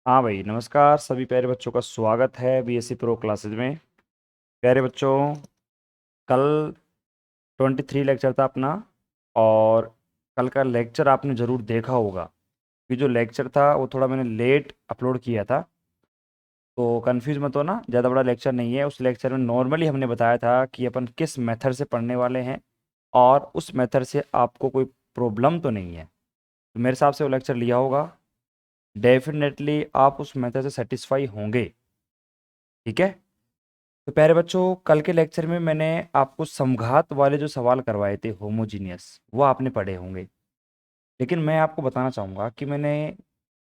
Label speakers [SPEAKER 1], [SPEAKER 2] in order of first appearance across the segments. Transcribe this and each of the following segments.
[SPEAKER 1] हाँ भाई, नमस्कार सभी प्यारे बच्चों का स्वागत है बीएससी प्रो क्लासेज में। प्यारे बच्चों, कल 23 लेक्चर था अपना। और कल का लेक्चर आपने ज़रूर देखा होगा कि जो लेक्चर था वो थोड़ा मैंने लेट अपलोड किया था। तो कंफ्यूज मत हो ना, ज़्यादा बड़ा लेक्चर नहीं है। उस लेक्चर में नॉर्मली हमने बताया था कि अपन किस मेथड से पढ़ने वाले हैं और उस मेथड से आपको कोई प्रॉब्लम तो नहीं है। तो मेरे हिसाब से वो लेक्चर लिया होगा। डेफिनेटली आप उस मेथड से सेटिस्फाई होंगे। ठीक है। तो प्यारे बच्चों, कल के लेक्चर में मैंने आपको समघात वाले जो सवाल करवाए थे होमोजीनियस, वो आपने पढ़े होंगे। लेकिन मैं आपको बताना चाहूँगा कि मैंने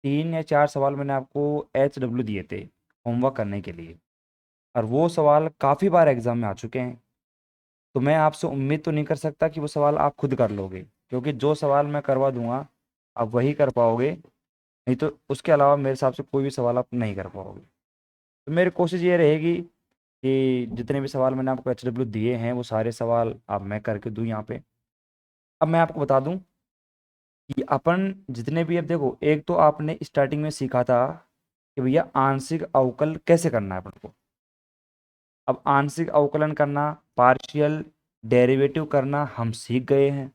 [SPEAKER 1] 3 या 4 सवाल मैंने आपको HW दिए थे होमवर्क करने के लिए। और वो सवाल काफ़ी बार एग्जाम में आ चुके हैं। तो मैं आपसे उम्मीद तो नहीं कर सकता कि वो सवाल आप खुद कर लोगे, क्योंकि जो सवाल मैं करवा दूंगा आप वही कर पाओगे। नहीं तो उसके अलावा मेरे हिसाब से कोई भी सवाल आप नहीं कर पाओगे। तो मेरी कोशिश ये रहेगी कि जितने भी सवाल मैंने आपको HW दिए हैं वो सारे सवाल आप मैं करके दूं यहाँ पे। अब मैं आपको बता दूं कि अपन जितने भी, अब देखो, एक तो आपने स्टार्टिंग में सीखा था कि भैया आंशिक अवकल कैसे करना है अपन को। अब आंशिक अवकलन करना, पार्शियल डेरिवेटिव करना हम सीख गए हैं।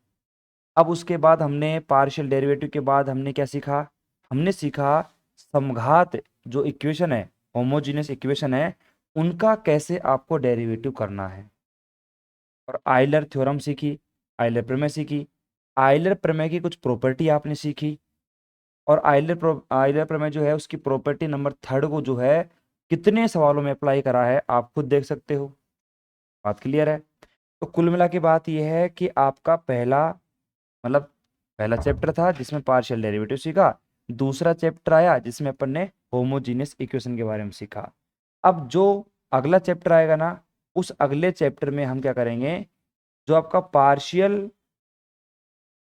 [SPEAKER 1] अब उसके बाद हमने पार्शियल डेरिवेटिव के बाद हमने क्या सीखा? हमने सीखा समघात जो इक्वेशन है, होमोजीनियस इक्वेशन है, उनका कैसे आपको डेरिवेटिव करना है। और आइलर थ्योरम सीखी, आइलर प्रमेय सीखी, आइलर प्रमेय की कुछ प्रॉपर्टी आपने सीखी। और आइलर प्रमेय जो है उसकी प्रॉपर्टी नंबर 3 को जो है कितने सवालों में अप्लाई करा है आप खुद देख सकते हो। बात क्लियर है? तो कुल मिला के बात यह है कि आपका पहला, मतलब पहला चैप्टर था जिसमें पार्शियल डेरिवेटिव सीखा। दूसरा चैप्टर आया जिसमें अपन ने होमोजीनियस इक्वेशन के बारे में सीखा। अब जो अगला चैप्टर आएगा ना, उस अगले चैप्टर में हम क्या करेंगे, जो आपका पार्शियल,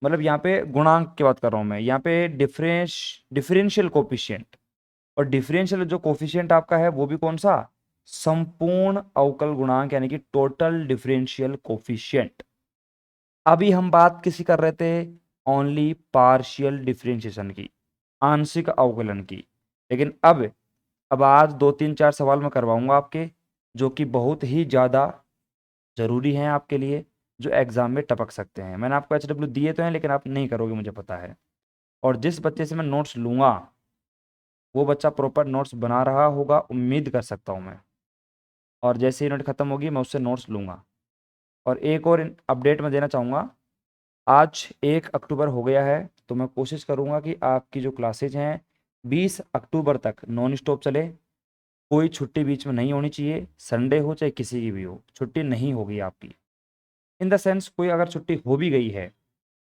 [SPEAKER 1] मतलब यहाँ पे गुणांक की बात कर रहा हूँ मैं, यहाँ पे डिफरेंशियल कोफिशिएंट। और डिफरेंशियल जो कोफिशिएंट आपका है वो भी कौन सा? संपूर्ण अवकल गुणांक, यानी कि टोटल डिफरेंशियल कोफिशिएंट। अभी हम बात किसी कर रहे थे? ओनली पार्शियल डिफरेंशिएशन की, आंशिक अवकलन की। लेकिन अब आज 2 3 4 सवाल मैं करवाऊंगा आपके, जो कि बहुत ही ज़्यादा ज़रूरी हैं आपके लिए, जो एग्जाम में टपक सकते हैं। मैंने आपको HW दिए तो हैं, लेकिन आप नहीं करोगे मुझे पता है। और जिस बच्चे से मैं नोट्स लूंगा वो बच्चा प्रॉपर नोट्स बना रहा होगा, उम्मीद कर सकता हूँ मैं। और जैसे ही यूनिट खत्म होगी मैं उससे नोट्स लूंगा। और एक और अपडेट मैं देना चाहूँगा। आज 1 अक्टूबर हो गया है, तो मैं कोशिश करूँगा कि आपकी जो क्लासेज हैं 20 अक्टूबर तक नॉन स्टॉप चले। कोई छुट्टी बीच में नहीं होनी चाहिए, संडे हो चाहे किसी की भी हो, छुट्टी नहीं होगी आपकी। इन द सेंस, कोई अगर छुट्टी हो भी गई है,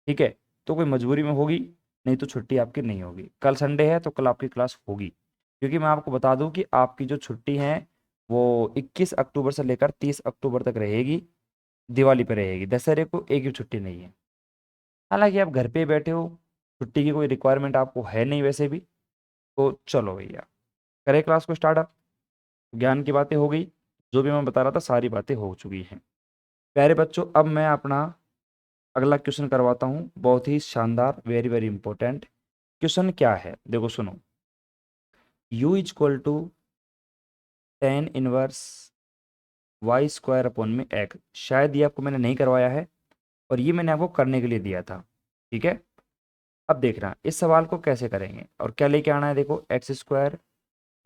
[SPEAKER 1] ठीक है, तो कोई मजबूरी में होगी, नहीं तो छुट्टी आपकी नहीं होगी। कल संडे है तो कल आपकी क्लास होगी, क्योंकि मैं आपको बता दूं कि आपकी जो छुट्टी है वो 21 अक्टूबर से लेकर 30 अक्टूबर तक रहेगी। दिवाली पे रहेगी, दशहरे को एक भी छुट्टी नहीं है। हालांकि आप घर पे ही बैठे हो, छुट्टी की कोई रिक्वायरमेंट आपको है नहीं वैसे भी। तो चलो भैया, करें क्लास को स्टार्ट। अप ज्ञान की बातें हो गई, जो भी मैं बता रहा था सारी बातें हो चुकी हैं। प्यारे बच्चों, अब मैं अपना अगला क्वेश्चन करवाता हूँ, बहुत ही शानदार, वेरी वेरी इंपॉर्टेंट। क्वेश्चन क्या है देखो सुनो। U is equal to tan inverse y square upon में एक्स। शायद ये आपको मैंने नहीं करवाया है, और ये मैंने आपको करने के लिए दिया था। ठीक है। अब देखना इस सवाल को कैसे करेंगे और क्या लेके आना है। देखो, x²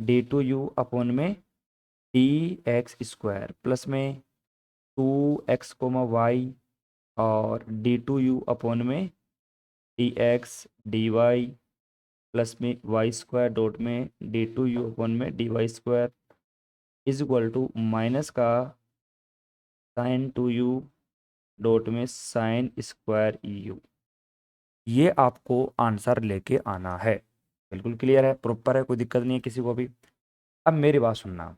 [SPEAKER 1] d2u अपॉन में dx² प्लस में 2x, और d2u अपॉन में dx dy प्लस में y² में d2u अपॉन में dy² is equal to minus का sin 2u में sin²u। ये आपको आंसर लेके आना है। बिल्कुल क्लियर है, प्रॉपर है, कोई दिक्कत नहीं है किसी को भी। अब मेरी बात सुनना।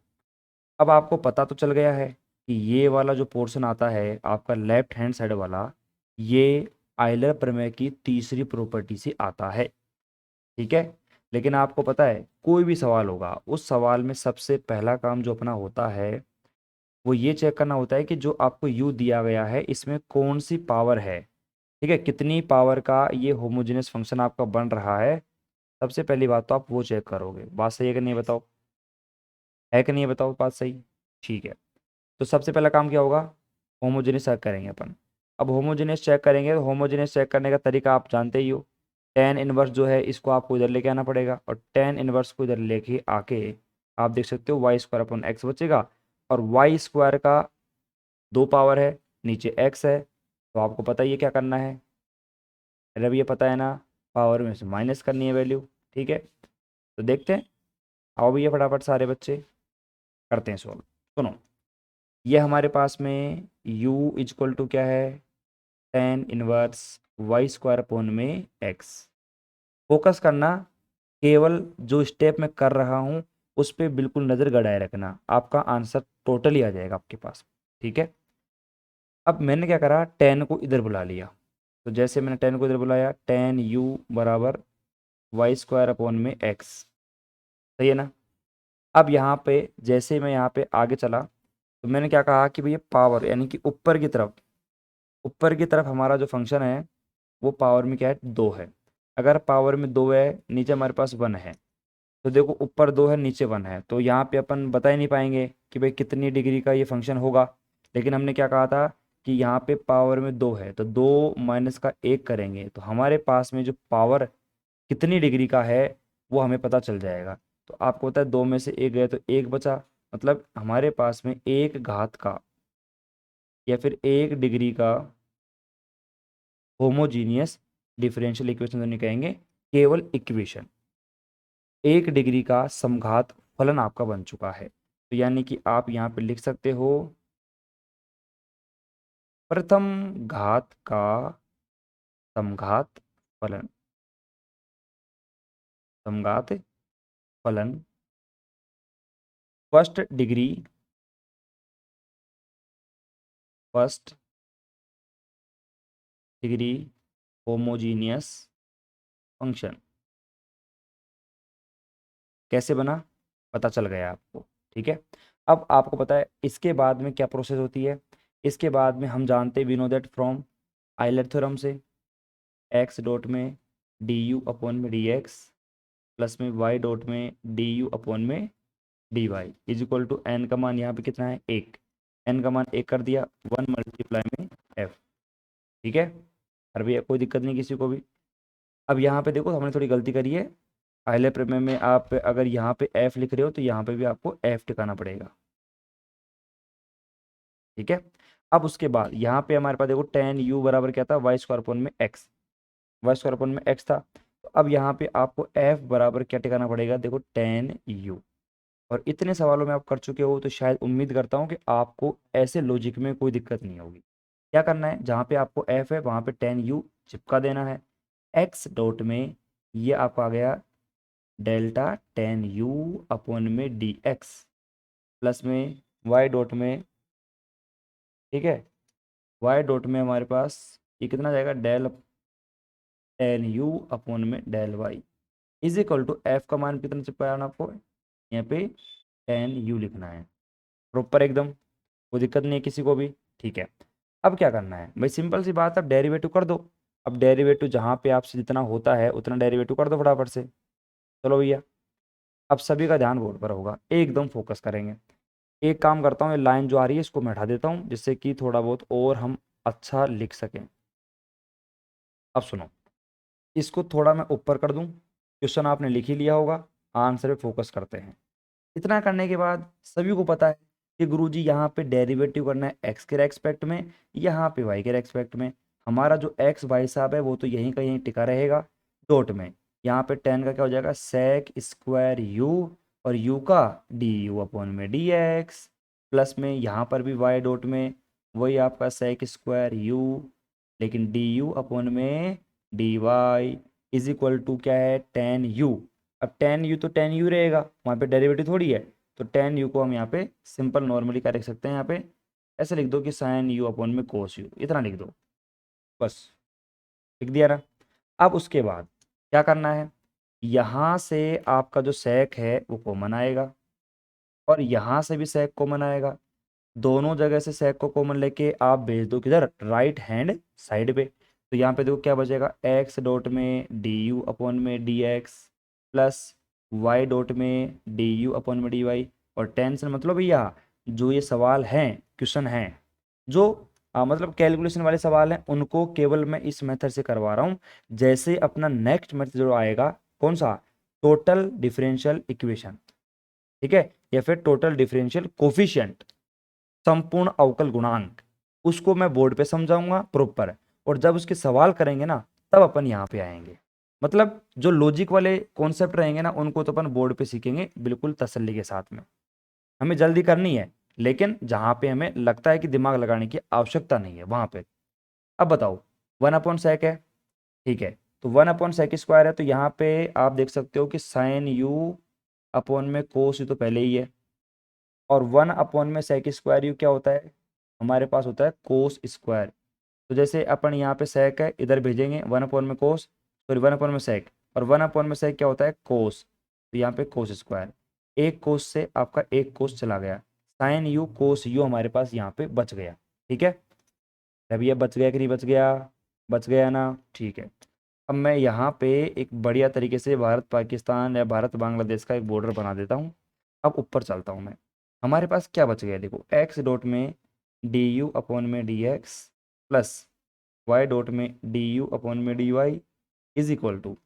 [SPEAKER 1] अब आपको पता तो चल गया है कि ये वाला जो पोर्शन आता है आपका लेफ्ट हैंड साइड वाला, ये आइलर प्रमेय की तीसरी प्रॉपर्टी से आता है। ठीक है। लेकिन आपको पता है कोई भी सवाल होगा, उस सवाल में सबसे पहला काम जो अपना होता है वो ये चेक करना होता है कि जो आपको यू दिया गया है इसमें कौन सी पावर है। ठीक है, कितनी पावर का ये होमोजेनियस फंक्शन आपका बन रहा है, सबसे पहली बात तो आप वो चेक करोगे, बात सही है कि नहीं बताओ, है कि नहीं है बताओ, बात सही, ठीक है। तो सबसे पहला काम क्या होगा, होमोजेनियस चेक करेंगे अपन। अब होमोजेनियस चेक करेंगे तो होमोजेनियस चेक करने का तरीका आप जानते ही हो, टेन इनवर्स जो है इसको आपको इधर लेके आना पड़ेगा, और टेन इनवर्स को इधर लेके आके आप देख सकते हो वाई स्क्वायर अपॉन एक्स बचेगा, और वाई स्क्वायर का 2 पावर है, नीचे एक्स है, तो आपको पता ही है क्या करना है, अरे ये पता है ना, पावर में से माइनस करनी है वैल्यू, ठीक है। तो देखते हैं, आओ भैया फटाफट सारे बच्चे करते हैं सॉल्व। सुनो, ये हमारे पास में u इजक्वल टू क्या है, tan inverse y square upon में एक्स। फोकस करना, केवल जो स्टेप मैं कर रहा हूँ उस पर बिल्कुल नज़र गड़ाए रखना, आपका आंसर टोटली आ जाएगा आपके पास, ठीक है। अब मैंने क्या करा, टेन को इधर बुला लिया, तो जैसे मैंने टेन को इधर बुलाया, टेन यू बराबर वाई स्क्वायर अपॉन में एक्स, सही है ना। अब यहाँ पे जैसे मैं यहाँ पे आगे चला, तो मैंने क्या कहा कि भैया पावर यानी कि ऊपर की तरफ हमारा जो फंक्शन है वो पावर में क्या है, 2 है। अगर पावर में 2 है, नीचे हमारे पास 1 है, तो देखो ऊपर 2 है नीचे 1 है, तो यहाँ पे अपन बता ही नहीं पाएंगे कि भाई कितनी डिग्री का ये फंक्शन होगा। लेकिन हमने क्या कहा था कि यहाँ पे पावर में 2 है, तो 2 माइनस का 1 करेंगे तो हमारे पास में जो पावर कितनी डिग्री का है वो हमें पता चल जाएगा। तो आपको पता है 2 में से 1 गए तो 1 बचा, मतलब हमारे पास में 1 घात का या फिर 1 डिग्री का होमोजीनियस डिफरेंशियल इक्वेशन तो नहीं कहेंगे, केवल इक्वेशन, 1 डिग्री का समघात फलन आपका बन चुका है। तो यानी कि आप यहाँ पे लिख सकते हो प्रथम घात का समघात फलन, समघात फलन first degree, first degree homogeneous function. कैसे बना, पता चल गया आपको, ठीक है। अब आपको पता है इसके बाद में क्या प्रोसेस होती है, इसके बाद में हम जानते हैं, we know that from Euler theorem से, एक्स डॉट में डी यू अपॉन में डी एक्स प्लस में वाई डॉट में डी यू अपॉन में D Y is equal to n का मान यहाँ पे कितना है, 1, एन का मान 1 कर दिया, 1 मल्टीप्लाई में एफ, ठीक है। और भैया कोई दिक्कत नहीं किसी को भी। अब यहाँ पे देखो हमने थोड़ी गलती करी है, पहले प्रमेय में आप अगर यहाँ पे एफ लिख रहे हो तो यहाँ पे भी आपको एफ टिकाना पड़ेगा, ठीक है। अब उसके बाद यहाँ पे हमारे पास देखो टेन यू बराबर क्या था, वाई स्क्वायर अपॉन में एक्स, वाई स्क्वायर अपॉन में एक्स था। तो अब यहाँ पे आपको एफ बराबर क्या टिकाना पड़ेगा, देखो टेन यू। और इतने सवालों में आप कर चुके हो तो शायद उम्मीद करता हूँ कि आपको ऐसे लॉजिक में कोई दिक्कत नहीं होगी। क्या करना है, जहाँ पे आपको एफ है वहाँ पे टेन यू चिपका देना है, एक्स डॉट में ये आपका आ गया डेल्टा टेन यू अपॉन में डी एक्स प्लस में वाई डॉट में, ठीक है, वाई डॉट में हमारे पास ये कितना जाएगा, डेल टेन यू अपॉन में del y is equal to f का मान कितना चिपकाना आपको, यहाँ पे टेन यू लिखना है, प्रॉपर एकदम, कोई दिक्कत नहीं है किसी को भी, ठीक है। अब क्या करना है भाई, सिंपल सी बात है, अब डेरिवेटिव कर दो। अब डेरिवेटिव जहाँ पे आपसे जितना होता है उतना डेरिवेटिव कर दो फटाफट से, चलो भैया। अब सभी का ध्यान बोर्ड पर होगा, एकदम फोकस करेंगे। एक काम करता हूँ, ये लाइन जो आ रही है इसको मैं हटा देता हूँ जिससे कि थोड़ा बहुत और हम अच्छा लिख सकें। अब सुनो, इसको थोड़ा मैं ऊपर कर दूँ, क्वेश्चन आपने लिख ही लिया होगा, आंसर पे फोकस करते हैं। इतना करने के बाद सभी को पता है कि गुरुजी यहाँ पे डेरिवेटिव करना है एक्स के रेस्पेक्ट में, यहाँ पे वाई के रेस्पेक्ट में। हमारा जो एक्स भाई साहब है वो तो यहीं का यहीं टिका रहेगा डॉट में, यहाँ पे टेन का क्या हो जाएगा, सेक स्क्वायर यू, और यू का डी यू अपॉन में डी एक्स प्लस में यहाँ पर भी वाई डॉट में वही आपका सेक स्क्वायर यू, लेकिन डी यू अपॉन में D Y is equal to क्या है, टेन यू। अब टेन यू तो टेन यू रहेगा, वहाँ पे डेरिवेटिव थोड़ी है, तो टेन यू को हम यहाँ पे सिंपल नॉर्मली क्या लिख सकते हैं, यहाँ पे ऐसे लिख दो कि साइन यू अपॉन में कोस यू, इतना लिख दो, बस लिख दिया ना। अब उसके बाद क्या करना है, यहाँ से आपका जो सेक है वो कॉमन आएगा, और यहाँ से भी सेक कॉमन आएगा, दोनों जगह से सेक को कॉमन लेके आप भेज दो किधर, राइट हैंड साइड पे। तो यहाँ पे देखो क्या बचेगा, एक्स डॉट में डी यू अपॉन में D x plus Y dot में डी यू अपॉन में डी वाई। और टेंशन मतलब भैया जो ये सवाल हैं, क्वेश्चन हैं, जो मतलब कैलकुलेशन वाले सवाल हैं, उनको केवल मैं इस मेथड से करवा रहा हूँ। जैसे अपना नेक्स्ट मेथड जो आएगा कौन सा, टोटल डिफरेंशियल इक्वेशन, ठीक है, या फिर टोटल डिफरेंशियल कोफिशिएंट, संपूर्ण अवकल गुणांक, उसको मैं बोर्ड पे समझाऊंगा प्रॉपर। और जब उसके सवाल करेंगे ना तब अपन यहाँ पे आएंगे। मतलब जो लॉजिक वाले कॉन्सेप्ट रहेंगे ना उनको तो अपन बोर्ड पे सीखेंगे बिल्कुल तसल्ली के साथ में। हमें जल्दी करनी है, लेकिन जहां पे हमें लगता है कि दिमाग लगाने की आवश्यकता नहीं है वहां पे। अब बताओ, 1/sec है, ठीक है, तो 1/sec² है, तो यहाँ पे आप देख सकते हो कि साइन यू अपॉन में कोस यू तो पहले ही है, और 1/sec² क्या होता है, हमारे पास होता है कोस स्क्वायर। तो जैसे अपन यहाँ पे सेक है, इधर भेजेंगे 1/cos, सॉरी 1/sec, और 1/sec क्या होता है कोस, तो यहाँ पे कोस स्क्वायर। एक कोस से आपका एक कोस चला गया, साइन यू कोस यू हमारे पास यहाँ पे बच गया, ठीक है। अब ये बच गया कि नहीं बच गया, बच गया ना, ठीक है। अब मैं यहाँ पे एक बढ़िया तरीके से भारत पाकिस्तान या भारत बांग्लादेश का एक बॉर्डर बना देता हूँ। अब ऊपर चलता हूँ मैं, हमारे पास क्या बच गया देखो, एक्स डॉट में डी यू अपॉन में D x plus Y dot में डी यू अपॉन में D Y is equal to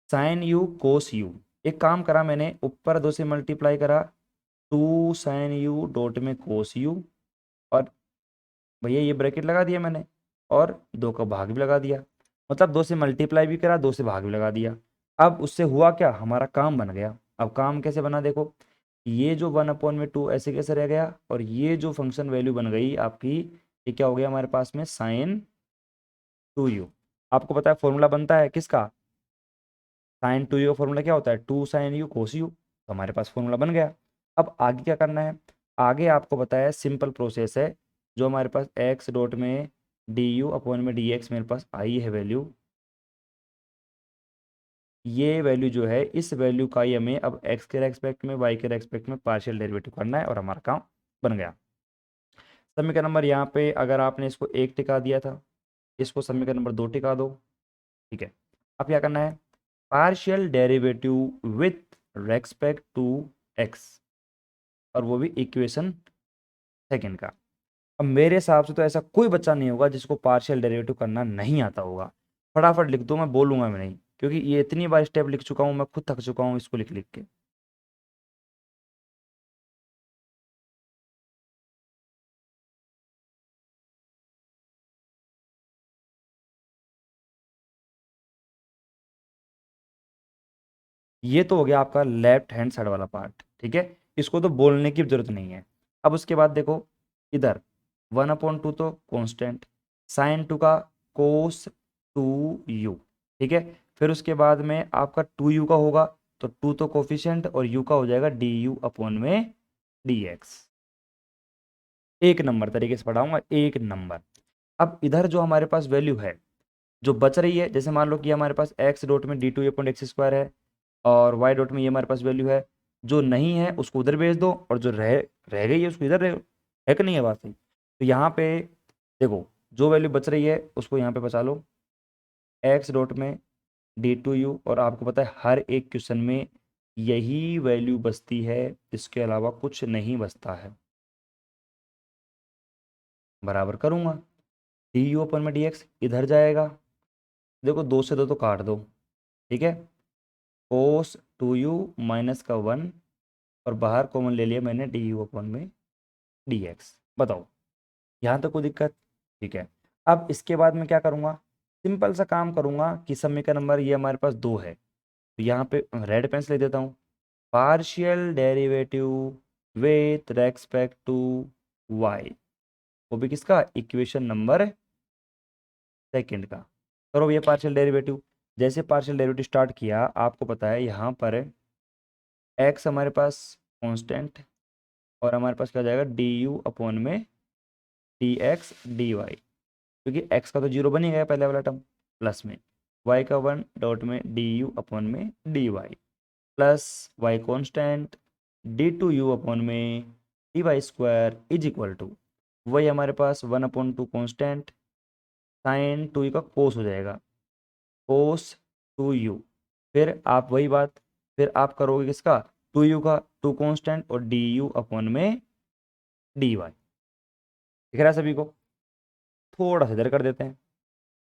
[SPEAKER 1] sine u cos u. एक काम करा मैंने, ऊपर 2 से मल्टीप्लाई करा, 2 साइन यू डॉट में कोस यू, और भैया ये ब्रैकेट लगा दिया मैंने, और 2 का भाग भी लगा दिया। मतलब 2 से मल्टीप्लाई भी करा, 2 से भाग भी लगा दिया। अब उससे हुआ क्या, हमारा काम बन गया। अब काम कैसे बना देखो, ये जो 1/2 ऐसे कैसे रह गया, और ये जो फंक्शन वैल्यू बन गई आपकी, ये क्या हो गया हमारे पास में साइन 2u। आपको पता है फॉर्मूला बनता है किसका, साइन 2u का फॉर्मूला क्या होता है, 2 साइन यू कोस यू। तो हमारे पास फॉर्मूला बन गया। अब आगे क्या करना है, आगे आपको बताया सिंपल प्रोसेस है, जो हमारे पास एक्स डॉट में डी यू अपॉन में डी एक्स मेरे पास आई है वैल्यू, ये वैल्यू जो है इस वैल्यू का ही हमें अब एक्स के रेस्पेक्ट में वाई के रेस्पेक्ट में पार्शियल डेरिवेटिव करना है, और हमारा काम बन गया। समीकरण नंबर यहाँ पे अगर आपने इसको 1 टिका दिया था, इसको समीकरण नंबर 2 टिका दो, ठीक है। अब क्या करना है, partial derivative with respect to x, और वो भी इक्वेशन सेकंड का। अब मेरे हिसाब से तो ऐसा कोई बच्चा नहीं होगा जिसको पार्शियल डेरिवेटिव करना नहीं आता होगा। फटाफट लिख दो, मैं बोलूंगा मैं नहीं, क्योंकि ये इतनी बार स्टेप लिख चुका हूँ, मैं खुद थक चुका हूँ इसको लिख लिख के। ये तो हो गया आपका लेफ्ट हैंड साइड वाला पार्ट, ठीक है, इसको तो बोलने की जरूरत नहीं है। अब उसके बाद देखो इधर 1/2 तो कांस्टेंट, साइन 2 का कोस 2u, ठीक है। फिर उसके बाद में आपका 2u का होगा, तो 2 तो कोफिशिएंट, और u का हो जाएगा डी यू अपॉन में डी एक्स। एक नंबर तरीके से पढ़ाऊंगा, एक नंबर। अब इधर जो हमारे पास वैल्यू है जो बच रही है, जैसे मान लो कि हमारे पास एक्स डॉट में d two upon x square है, और वाई डॉट में ये हमारे पास वैल्यू है, जो नहीं है उसको उधर भेज दो, और जो रह रह गई है उसको इधर है कि नहीं है बात सही। तो यहाँ पे देखो जो वैल्यू बच रही है उसको यहाँ पे बचा लो, एक्स डॉट में डी टू यू, और आपको पता है हर एक क्वेश्चन में यही वैल्यू बचती है, इसके अलावा कुछ नहीं बचता है। बराबर करूँगा, डी यू अपन में डी एक्स इधर जाएगा, देखो 2 से 2 तो काट दो, ठीक है, कोस 2u माइनस का 1, और बाहर कॉमन ले लिया मैंने डी यू अपन में डी एक्स। बताओ यहाँ तक कोई दिक्कत, ठीक है। अब इसके बाद मैं क्या करूँगा, सिंपल सा काम करूँगा कि समीकरण नंबर ये हमारे पास 2 है, तो यहाँ पे रेड पेन से ले देता हूँ, partial derivative with respect to y, वो भी किसका, इक्वेशन नंबर सेकंड का। करो ये पार्शियल डेरिवेटिव, जैसे पार्शियल डेरिवेटिव स्टार्ट किया आपको पता है यहाँ पर एक्स हमारे पास कांस्टेंट, और हमारे पास क्या हो जाएगा डी यू अपॉन में डी एक्स डी वाई, क्योंकि एक्स का तो जीरो बन ही गया पहले वाला टर्म, प्लस में वाई का 1 डॉट में डी यू अपॉन में D Y, plus Y constant D two you upon में D Y square is equal to, वही हमारे पास 1/2 कॉन्स्टेंट साइन 2 का कोस हो जाएगा, कोस 2u। फिर आप वही बात फिर आप करोगे किसका, 2u का, 2 कांस्टेंट और du अपॉन में dy। दिख रहा है सभी को? थोड़ा सा इधर कर देते हैं,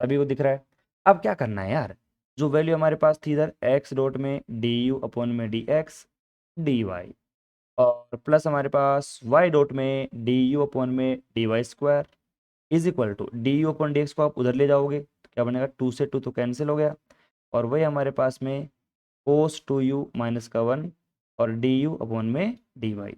[SPEAKER 1] सभी को दिख रहा है? अब क्या करना है यार, जो वैल्यू हमारे पास थी इधर x डॉट में du अपॉन में dx dy, और प्लस हमारे पास y डॉट में du अपॉन में dy square is equal to du upon dx को आप उधर ले जाओगे तो क्या बनेगा, 2 से 2 तो कैंसिल हो गया, और वही हमारे पास में cos 2u माइनस का 1 और du अपॉन में dy।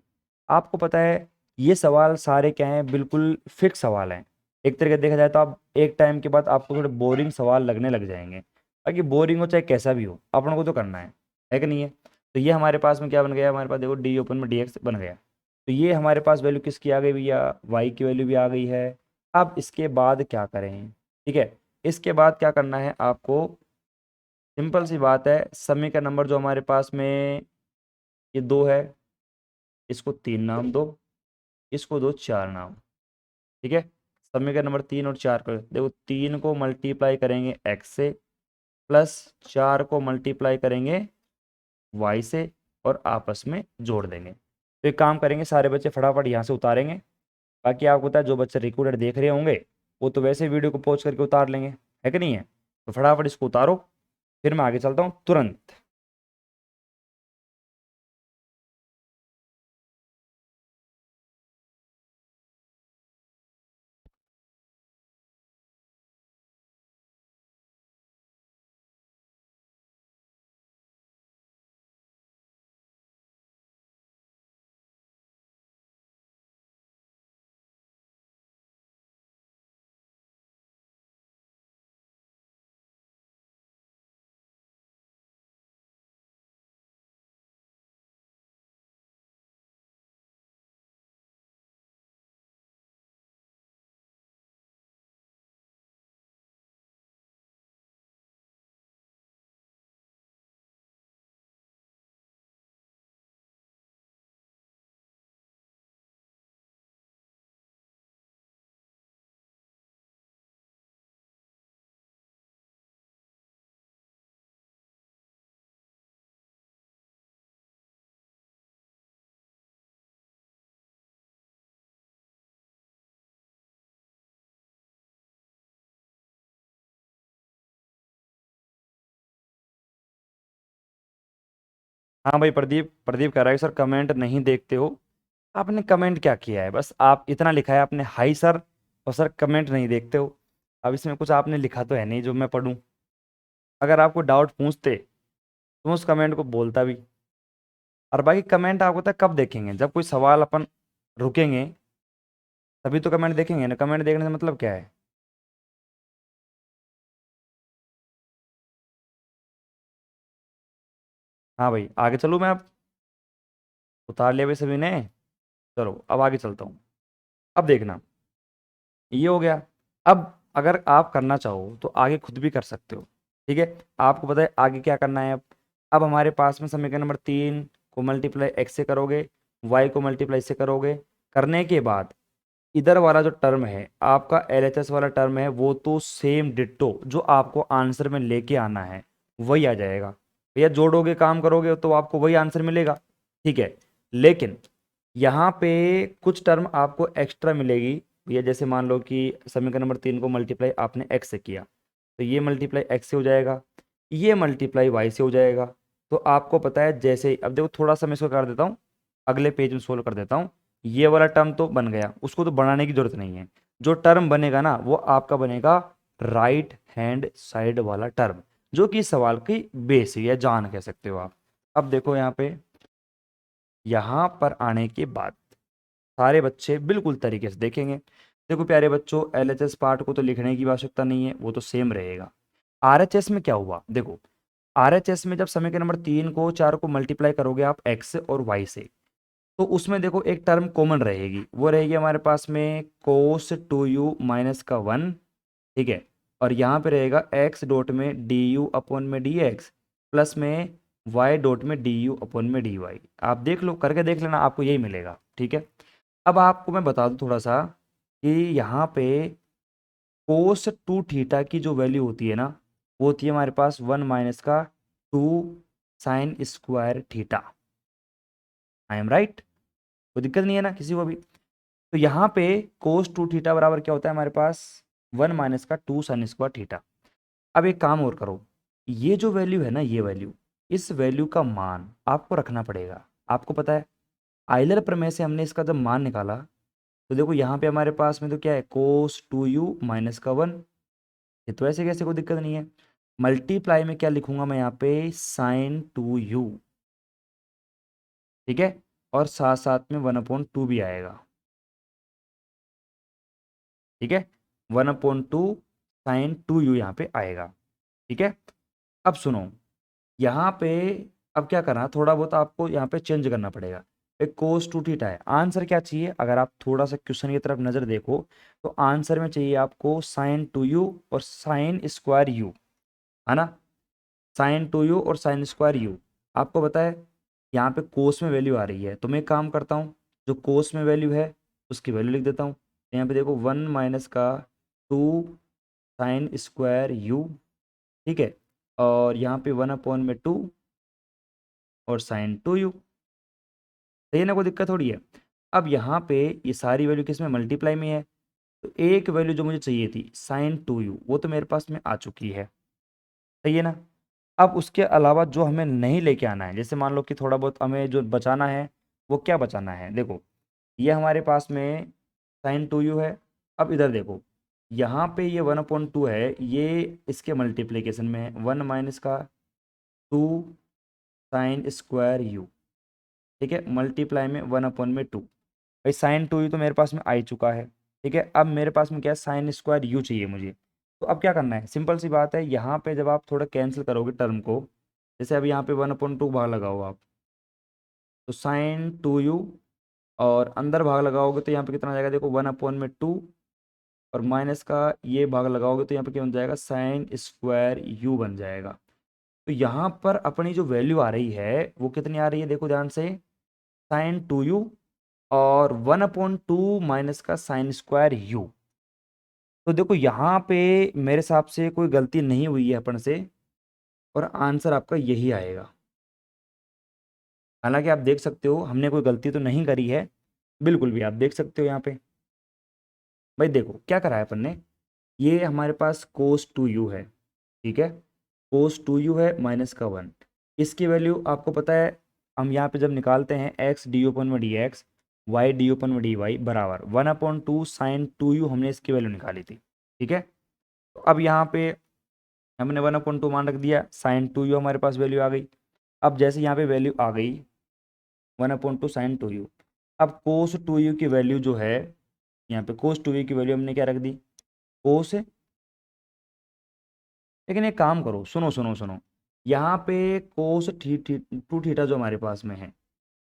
[SPEAKER 1] आपको पता है ये सवाल सारे क्या हैं, बिल्कुल फिक्स सवाल हैं। एक तरीके से देखा जाए तो आप एक टाइम के बाद आपको थोड़े बोरिंग सवाल लगने लग जाएंगे, बाकी बोरिंग हो चाहे कैसा भी हो अपन को तो करना है कि नहीं है? तो ये हमारे पास में क्या बन गया, हमारे पास देखो डी ओपन में dx बन गया, तो ये हमारे पास वैल्यू किसकी आ गई भैया, y की वैल्यू भी आ गई है। अब इसके बाद क्या करें, ठीक है, इसके बाद क्या करना है आपको, सिंपल सी बात है, समय का नंबर जो हमारे पास में ये 2 है, इसको 3 नाम दो, इसको दो 4 नाम, ठीक है। समय का नंबर 3 और 4 कर देखो, 3 को मल्टीप्लाई करेंगे x से, प्लस 4 को मल्टीप्लाई करेंगे y से, और आपस में जोड़ देंगे। तो एक काम करेंगे, सारे बच्चे फटाफट यहाँ से उतारेंगे, बाकी आपको पता है जो बच्चे रिकॉर्डेड देख रहे होंगे वो तो वैसे वीडियो को पॉज करके उतार लेंगे, है कि नहीं है? तो फटाफट इसको उतारो, फिर मैं आगे चलता हूँ तुरंत। हाँ भाई, प्रदीप प्रदीप कह रहा है सर कमेंट नहीं देखते हो। आपने कमेंट क्या किया है, बस आप इतना लिखा है आपने, हाई सर, और सर कमेंट नहीं देखते हो। अब इसमें कुछ आपने लिखा तो है नहीं जो मैं पढूं। अगर आपको डाउट पूछते तो मैं उस कमेंट को बोलता भी। और बाकी कमेंट आपको पता है कब देखेंगे, जब कोई सवाल अपन रुकेंगे तभी तो कमेंट देखेंगे ना। कमेंट देखने से मतलब क्या है? हाँ भाई, आगे चलूँ मैं अब? उतार लिया भाई सभी ने? चलो अब आगे चलता हूँ। अब देखना, ये हो गया। अब अगर आप करना चाहो तो आगे खुद भी कर सकते हो, ठीक है। आपको पता है आगे क्या करना है। अब हमारे पास में समीकरण नंबर 3 को मल्टीप्लाई x से करोगे, y को मल्टीप्लाई से करोगे, करने के बाद इधर वाला जो टर्म है आपका LHS वाला टर्म है, वो तो सेम डिट्टो जो आपको आंसर में लेके आना है वही आ जाएगा। भैया जोड़ोगे काम करोगे तो आपको वही आंसर मिलेगा, ठीक है। लेकिन यहाँ पे कुछ टर्म आपको एक्स्ट्रा मिलेगी भैया, जैसे मान लो कि समीकरण नंबर 3 को मल्टीप्लाई आपने x से किया तो ये मल्टीप्लाई x से हो जाएगा, ये मल्टीप्लाई y से हो जाएगा। तो आपको पता है जैसे ही, अब देखो थोड़ा सा मैं इसको कर देता हूँ, अगले पेज में सोल्व कर देता हूँ। ये वाला टर्म तो बन गया, उसको तो बनाने की जरूरत नहीं है। जो टर्म बनेगा ना वो आपका बनेगा राइट हैंड साइड वाला टर्म, जो कि इस सवाल की बेस है या जान कह सकते हो आप। अब देखो यहाँ पे, यहाँ पर आने के बाद सारे बच्चे बिल्कुल तरीके से देखेंगे। देखो प्यारे बच्चों, LHS पार्ट को तो लिखने की आवश्यकता नहीं है, वो तो सेम रहेगा। RHS में क्या हुआ देखो, RHS में जब समीकरण नंबर 3 को 4 को मल्टीप्लाई करोगे आप x और y से, तो उसमें देखो एक टर्म कॉमन रहेगी, वो रहेगी हमारे पास में cos 2u माइनस का 1, ठीक है। और यहाँ पे रहेगा x डॉट में du अपॉन में dx, प्लस में y डॉट में du अपॉन में dy। आप देख लो, करके देख लेना, आपको यही मिलेगा, ठीक है। अब आपको मैं बता दूं थोड़ा सा कि यहाँ पे कोस 2 थीटा की जो वैल्यू होती है ना, वो होती है हमारे पास 1 माइनस का 2 sine square theta. I am right? कोई दिक्कत नहीं है ना किसी को भी? तो यहाँ पे कोस टू थीटा बराबर क्या होता है हमारे पास? 1 माइनस का 2 साइन स्क्वायर थीटा। अब एक काम और करो, ये जो वैल्यू है ना, ये वैल्यू, इस वैल्यू का मान आपको रखना पड़ेगा। आपको पता है आइलर प्रमेय से हमने इसका जब मान निकाला, तो देखो यहाँ पे हमारे पास में तो क्या है, कोस 2u माइनस का 1। ये तो ऐसे कैसे, कोई दिक्कत नहीं है। मल्टीप्लाई में क्या लिखूंगा मैं यहाँ पे, साइन 2u। ठीक है, और साथ साथ में 1/2 भी आएगा। ठीक है, 1/2 साइन 2u यहाँ पे आएगा। ठीक है, अब सुनो, यहाँ पे अब क्या करना, थोड़ा बहुत आपको यहाँ पे चेंज करना पड़ेगा। एक कोस टू थीटा है, आंसर क्या चाहिए? अगर आप थोड़ा सा क्वेश्चन की तरफ नजर देखो तो आंसर में चाहिए आपको साइन 2u और साइन स्क्वायर यू, है ना? साइन 2u और साइन स्क्वायर यू। आपको पता है यहाँ पे कोस में वैल्यू आ रही है, तो मैं एक काम करता हूँ, जो कोस में वैल्यू है उसकी वैल्यू लिख देता हूँ। यहाँ पे देखो 1 माइनस का 2 साइन स्क्वायर यू। ठीक है, और यहाँ पे 1/2 और साइन 2u। सही है ना, कोई दिक्कत थोड़ी है। अब यहाँ पे ये सारी वैल्यू किस में, मल्टीप्लाई में है। तो एक वैल्यू जो मुझे चाहिए थी साइन 2u, वो तो मेरे पास में आ चुकी है। सही है ना? अब उसके अलावा जो हमें नहीं लेके आना है, जैसे मान लो कि थोड़ा बहुत हमें जो बचाना है, वो क्या बचाना है? देखो, ये हमारे पास में साइन 2u है। अब इधर देखो, यहाँ पे ये 1/2 है, ये इसके मल्टीप्लीकेशन में है, 1 माइनस का 2 साइन स्क्वायर यू। ठीक है, मल्टीप्लाई में 1/2। भाई साइन 2u तो मेरे पास में आ ही चुका है। ठीक है, अब मेरे पास में क्या है, साइन स्क्वायर यू चाहिए मुझे। तो अब क्या करना है, सिंपल सी बात है, यहाँ पे जब आप थोड़ा कैंसिल करोगे टर्म को, जैसे अब यहाँ पे 1/2 भाग लगाओ आप, तो साइन 2u, और अंदर भाग लगाओगे तो यहाँ पे कितना आ जाएगा, देखो 1/2, और माइनस का ये भाग लगाओगे तो यहाँ पे क्या बन जाएगा, साइन स्क्वायर यू बन जाएगा। तो यहाँ पर अपनी जो वैल्यू आ रही है वो कितनी आ रही है, देखो ध्यान से, साइन 2u और 1/2 माइनस का साइन स्क्वायर यू। तो देखो यहाँ पे मेरे हिसाब से कोई गलती नहीं हुई है अपन से, और आंसर आपका यही आएगा। हालांकि आप देख सकते हो हमने कोई गलती तो नहीं करी है, बिल्कुल भी, आप देख सकते हो यहाँ पे। भाई देखो क्या करा है अपन ने, ये हमारे पास कोस 2u है। ठीक है, कोस 2u है माइनस का 1। इसकी वैल्यू आपको पता है, हम यहाँ पे जब निकालते हैं एक्स डी ओपन में D x, y d upon में डी वाई बराबर 1/2 साइन 2u, हमने इसकी वैल्यू निकाली थी। ठीक है, तो अब यहाँ पे हमने 1/2 मान रख दिया, साइन 2u हमारे पास वैल्यू आ गई। अब जैसे यहाँ पे वैल्यू आ गई 1/2 साइन 2u, अब कोस 2u की वैल्यू जो है, यहाँ पे कोस 2u की वैल्यू हमने क्या रख दी, कोस। लेकिन एक काम करो, सुनो सुनो सुनो, यहाँ पे कोस टू थीटा जो हमारे पास में है,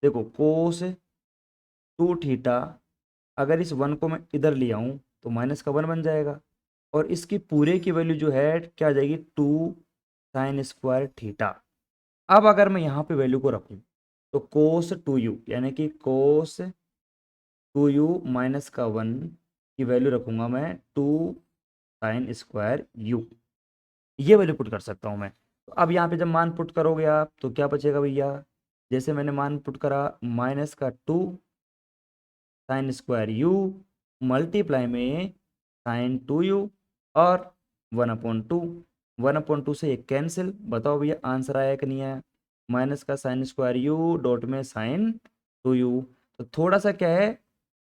[SPEAKER 1] देखो कोस 2 थीटा, अगर इस 1 को मैं इधर ले आऊँ तो माइनस का 1 बन जाएगा, और इसकी पूरे की वैल्यू जो है क्या आ जाएगी, 2 साइन स्क्वायर थीटा। अब अगर मैं यहाँ पे वैल्यू को रखूँ तो कोस 2u, यानी कि कोस 2u माइनस का 1 की वैल्यू रखूँगा मैं 2 साइन स्क्वायर यू, ये वैल्यू पुट कर सकता हूँ मैं। तो अब यहाँ पे जब मान पुट करोगे आप तो क्या बचेगा भैया, जैसे मैंने मान पुट करा, माइनस का 2 साइन स्क्वायर यू मल्टीप्लाई में साइन 2u और 1/2। 1/2 से ये कैंसिल, बताओ भैया आंसर आया कि नहीं आया, माइनस का साइन स्क्वायर यू डॉट में साइन 2u। तो थोड़ा सा क्या है,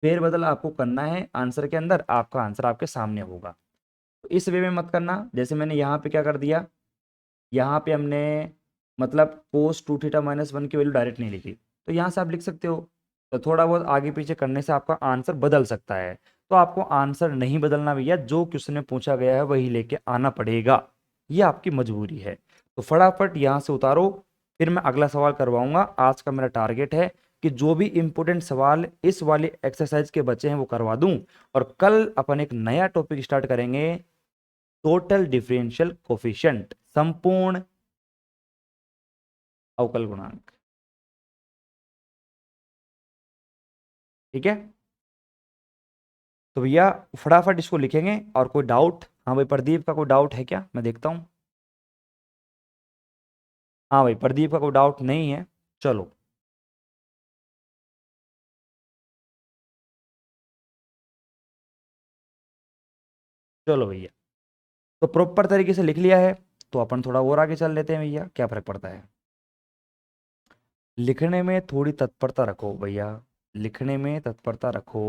[SPEAKER 1] फेरबदल आपको करना है आंसर के अंदर, आपका आंसर आपके सामने होगा। तो इस वे में मत करना, जैसे मैंने यहाँ पे क्या कर दिया, यहाँ पे हमने मतलब कोस 2 थीटा माइनस 1 की वैल्यू डायरेक्ट नहीं लिखी, तो यहाँ से आप लिख सकते हो। तो थोड़ा बहुत आगे पीछे करने से आपका आंसर बदल सकता है, तो आपको आंसर नहीं बदलना भैया, जो क्वेश्चन में पूछा गया है वही लेके आना पड़ेगा, ये आपकी मजबूरी है। तो फटाफट यहाँ से उतारो, फिर मैं अगला सवाल करवाऊंगा। आज का मेरा टारगेट है कि जो भी इंपॉर्टेंट सवाल इस वाले एक्सरसाइज के बचे हैं वो करवा दूं, और कल अपन एक नया टॉपिक स्टार्ट करेंगे, टोटल डिफरेंशियल कोफिशिएंट, संपूर्ण अवकल गुणांक। ठीक है, तो भैया फटाफट इसको लिखेंगे। और कोई डाउट? हाँ भाई प्रदीप का कोई डाउट है क्या, मैं देखता हूँ। हाँ भाई, प्रदीप का कोई डाउट नहीं है। चलो, चलो भैया, तो प्रॉपर तरीके से लिख लिया है, तो अपन थोड़ा और आगे चल लेते हैं भैया, क्या फर्क पड़ता है। लिखने में थोड़ी तत्परता रखो भैया, लिखने में तत्परता रखो।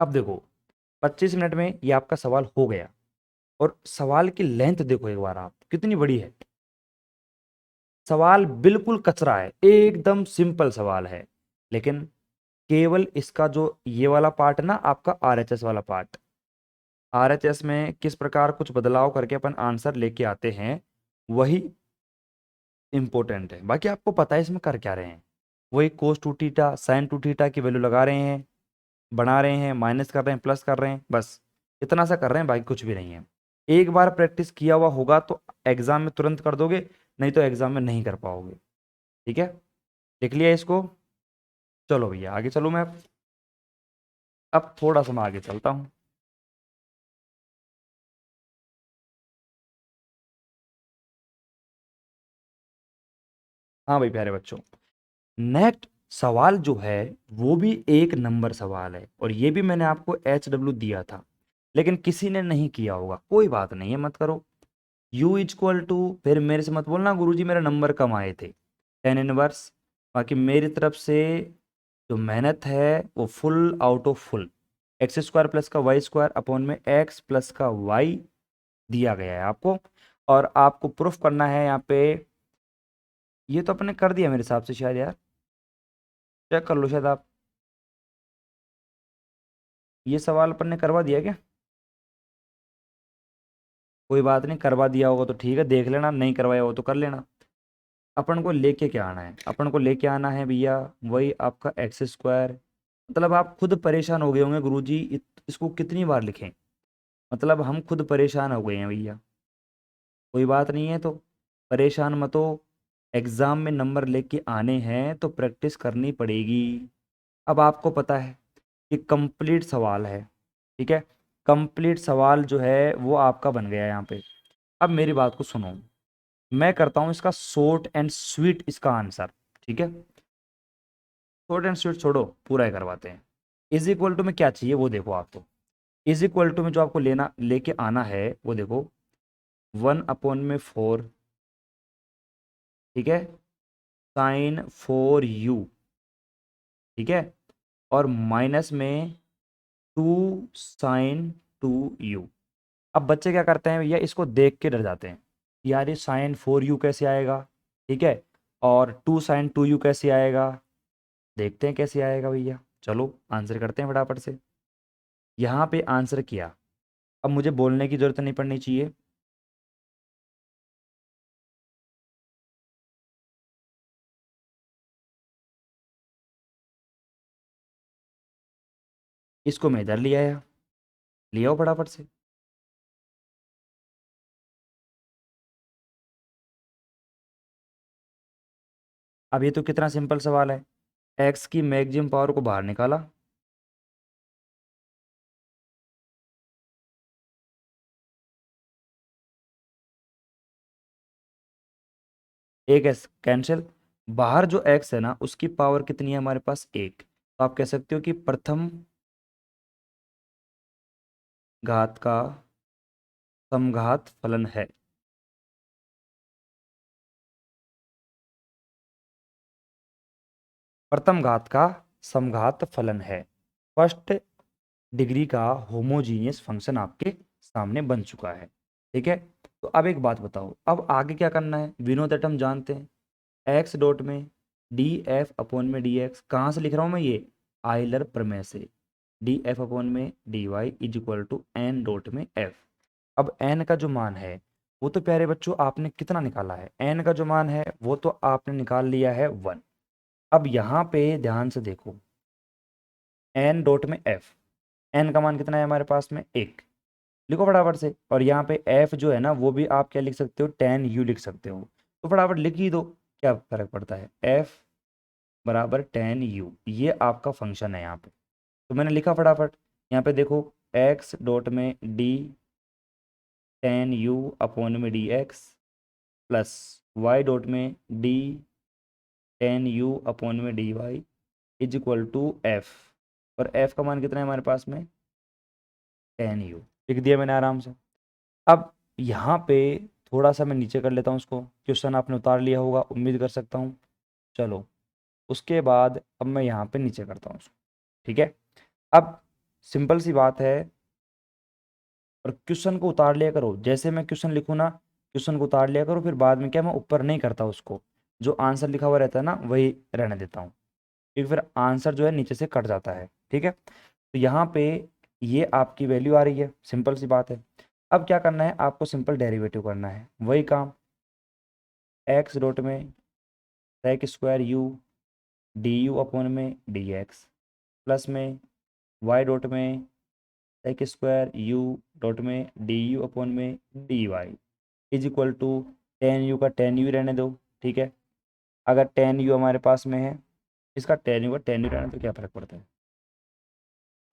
[SPEAKER 1] अब देखो, 25 मिनट में ये आपका सवाल हो गया, और सवाल की लेंथ देखो एक बार आप, कितनी बड़ी है। सवाल बिल्कुल कचरा है, एकदम सिंपल सवाल है, लेकिन केवल इसका जो ये वाला पार्ट है ना, आपका आरएचएस वाला पार्ट, आरएचएस में किस प्रकार कुछ बदलाव करके अपन आंसर लेके आते हैं, वही इंपॉर्टेंट है। बाकी आपको पता है इसमें कर क्या रहे हैं, वही cos two theta sine two theta की वैल्यू लगा रहे हैं, बना रहे हैं, माइनस कर रहे हैं, प्लस कर रहे हैं, बस इतना सा कर रहे हैं, बाकी कुछ भी नहीं है। एक बार प्रैक्टिस किया हुआ होगा तो एग्जाम में तुरंत कर दोगे, नहीं तो एग्जाम में नहीं कर पाओगे। ठीक है, लिख लिया इसको। चलो भैया आगे चलो, मैं अब थोड़ा सा मैं आगे चलता हूँ। हाँ भाई प्यारे बच्चों, नेक्स्ट सवाल जो है वो भी एक नंबर सवाल है, और ये भी मैंने आपको HW दिया था, लेकिन किसी ने नहीं किया होगा, कोई बात नहीं है, मत करो। U इक्वल टू, फिर मेरे से मत बोलना गुरुजी मेरे नंबर कम आए थे, टेन इनवर्स। बाकी मेरी तरफ से जो मेहनत है वो full out of full, x square plus का वाई स्क्वायर अपॉन में एक्स प्लस का वाई दिया गया है आपको, और आपको प्रूफ करना है यहाँ पे। ये तो अपने कर दिया मेरे हिसाब से शायद यार, चेक कर लो शायद आप, ये सवाल अपन ने करवा दिया क्या। कोई बात नहीं, करवा दिया होगा तो ठीक है, देख लेना, नहीं करवाया हो तो कर लेना। अपन को लेके क्या आना है, अपन को लेके आना है भैया वही आपका एक्स स्क्वायर। मतलब आप खुद परेशान हो गए होंगे गुरुजी इसको कितनी बार लिखें, मतलब हम खुद परेशान हो गए हैं भैया। कोई बात नहीं है, तो परेशान मत हो, एग्जाम में नंबर लेके आने हैं तो प्रैक्टिस करनी पड़ेगी। अब आपको पता है कि कंप्लीट सवाल है, ठीक है, कंप्लीट सवाल जो है वो आपका बन गया है यहाँ पे। अब मेरी बात को सुनो, मैं करता हूँ इसका शॉर्ट एंड स्वीट इसका आंसर, ठीक है। शॉर्ट एंड स्वीट छोड़ो, पूरा ही करवाते हैं। इज इक्वल टू में क्या चाहिए वो देखो आपको, इज इक्वल टू में जो आपको लेना लेके आना है वो देखो, 1/4, ठीक है, sin 4u, ठीक है, और माइनस में 2 sin 2u। अब बच्चे क्या करते हैं भैया, इसको देख के डर जाते हैं, यार ये sin 4u कैसे आएगा, ठीक है, और 2 sin 2u कैसे आएगा। देखते हैं कैसे आएगा भैया, चलो आंसर करते हैं फटाफट से। यहाँ पे आंसर किया, अब मुझे बोलने की जरूरत नहीं पड़नी चाहिए। इसको मैं इधर लिया आया, लिया हो फटाफट से। अब ये तो कितना सिंपल सवाल है, एक्स की मैक्सिमम पावर को बाहर निकाला, एक एस कैंसिल, बाहर जो एक्स है ना उसकी पावर कितनी है हमारे पास, एक, तो आप कह सकते हो कि प्रथम घात का समघात फलन है। प्रथम घात का समघात फलन है, फर्स्ट डिग्री का होमोजीनियस फंक्शन आपके सामने बन चुका है, ठीक है। तो अब एक बात बताओ, अब आगे क्या करना है, वी नो दैट हम जानते हैं, एक्स डॉट में डी एफ अपॉन में डी एक्स, कहाँ से लिख रहा हूँ मैं ये, आइलर प्रमेय से, डी एफ अपॉन में D Y is equal to n dot में एफ। अब एन का जो मान है वो तो प्यारे बच्चों आपने कितना निकाला है, एन का जो मान है वो तो आपने निकाल लिया है 1। अब यहाँ पे ध्यान से देखो, एन डॉट में एफ, एन का मान कितना है हमारे पास में, एक, लिखो फटाफट से। और यहाँ पे एफ जो है ना वो भी आप क्या लिख सकते हो, 10u लिख सकते हो, तो फटाफट लिख ही दो, क्या फर्क पड़ता है, एफ बराबर 10u, ये आपका फंक्शन है यहाँ पे, तो मैंने लिखा फटाफट, यहाँ पे देखो एक्स डॉट में डी टेन यू अपॉन में D x plus Y dot में डी टेन यू अपॉन में D Y is equal to f. और एफ का मान कितना है हमारे पास में, टेन यू। लिख दिया मैंने आराम से। अब यहाँ पे थोड़ा सा मैं नीचे कर लेता हूँ उसको, क्वेश्चन आपने उतार लिया होगा उम्मीद कर सकता हूँ। चलो उसके बाद अब मैं यहाँ पे नीचे करता हूँ उसको, ठीक है। अब सिंपल सी बात है, और क्वेश्चन को उतार लिया करो, जैसे मैं क्वेश्चन लिखूँ ना क्वेश्चन को उतार लिया करो, फिर बाद में क्या मैं ऊपर नहीं करता उसको, जो आंसर लिखा हुआ रहता है ना वही रहने देता हूँ, क्योंकि फिर आंसर जो है नीचे से कट जाता है, ठीक है। तो यहाँ पे ये आपकी वैल्यू आ रही है, सिंपल सी बात है। अब क्या करना है आपको, सिंपल डेरिवेटिव करना है, वही काम एक्स डॉट में sec square u d you upon में डी एक्स प्लस में वाई डॉट में सेक स्क्वायर यू डॉट में डी यू अपॉन में D Y is equal to tan u का टेन यू रहने दो, ठीक है। अगर टेन यू हमारे पास में है, इसका टेन यू का टेन यू रहने तो क्या फ़र्क पड़ता है,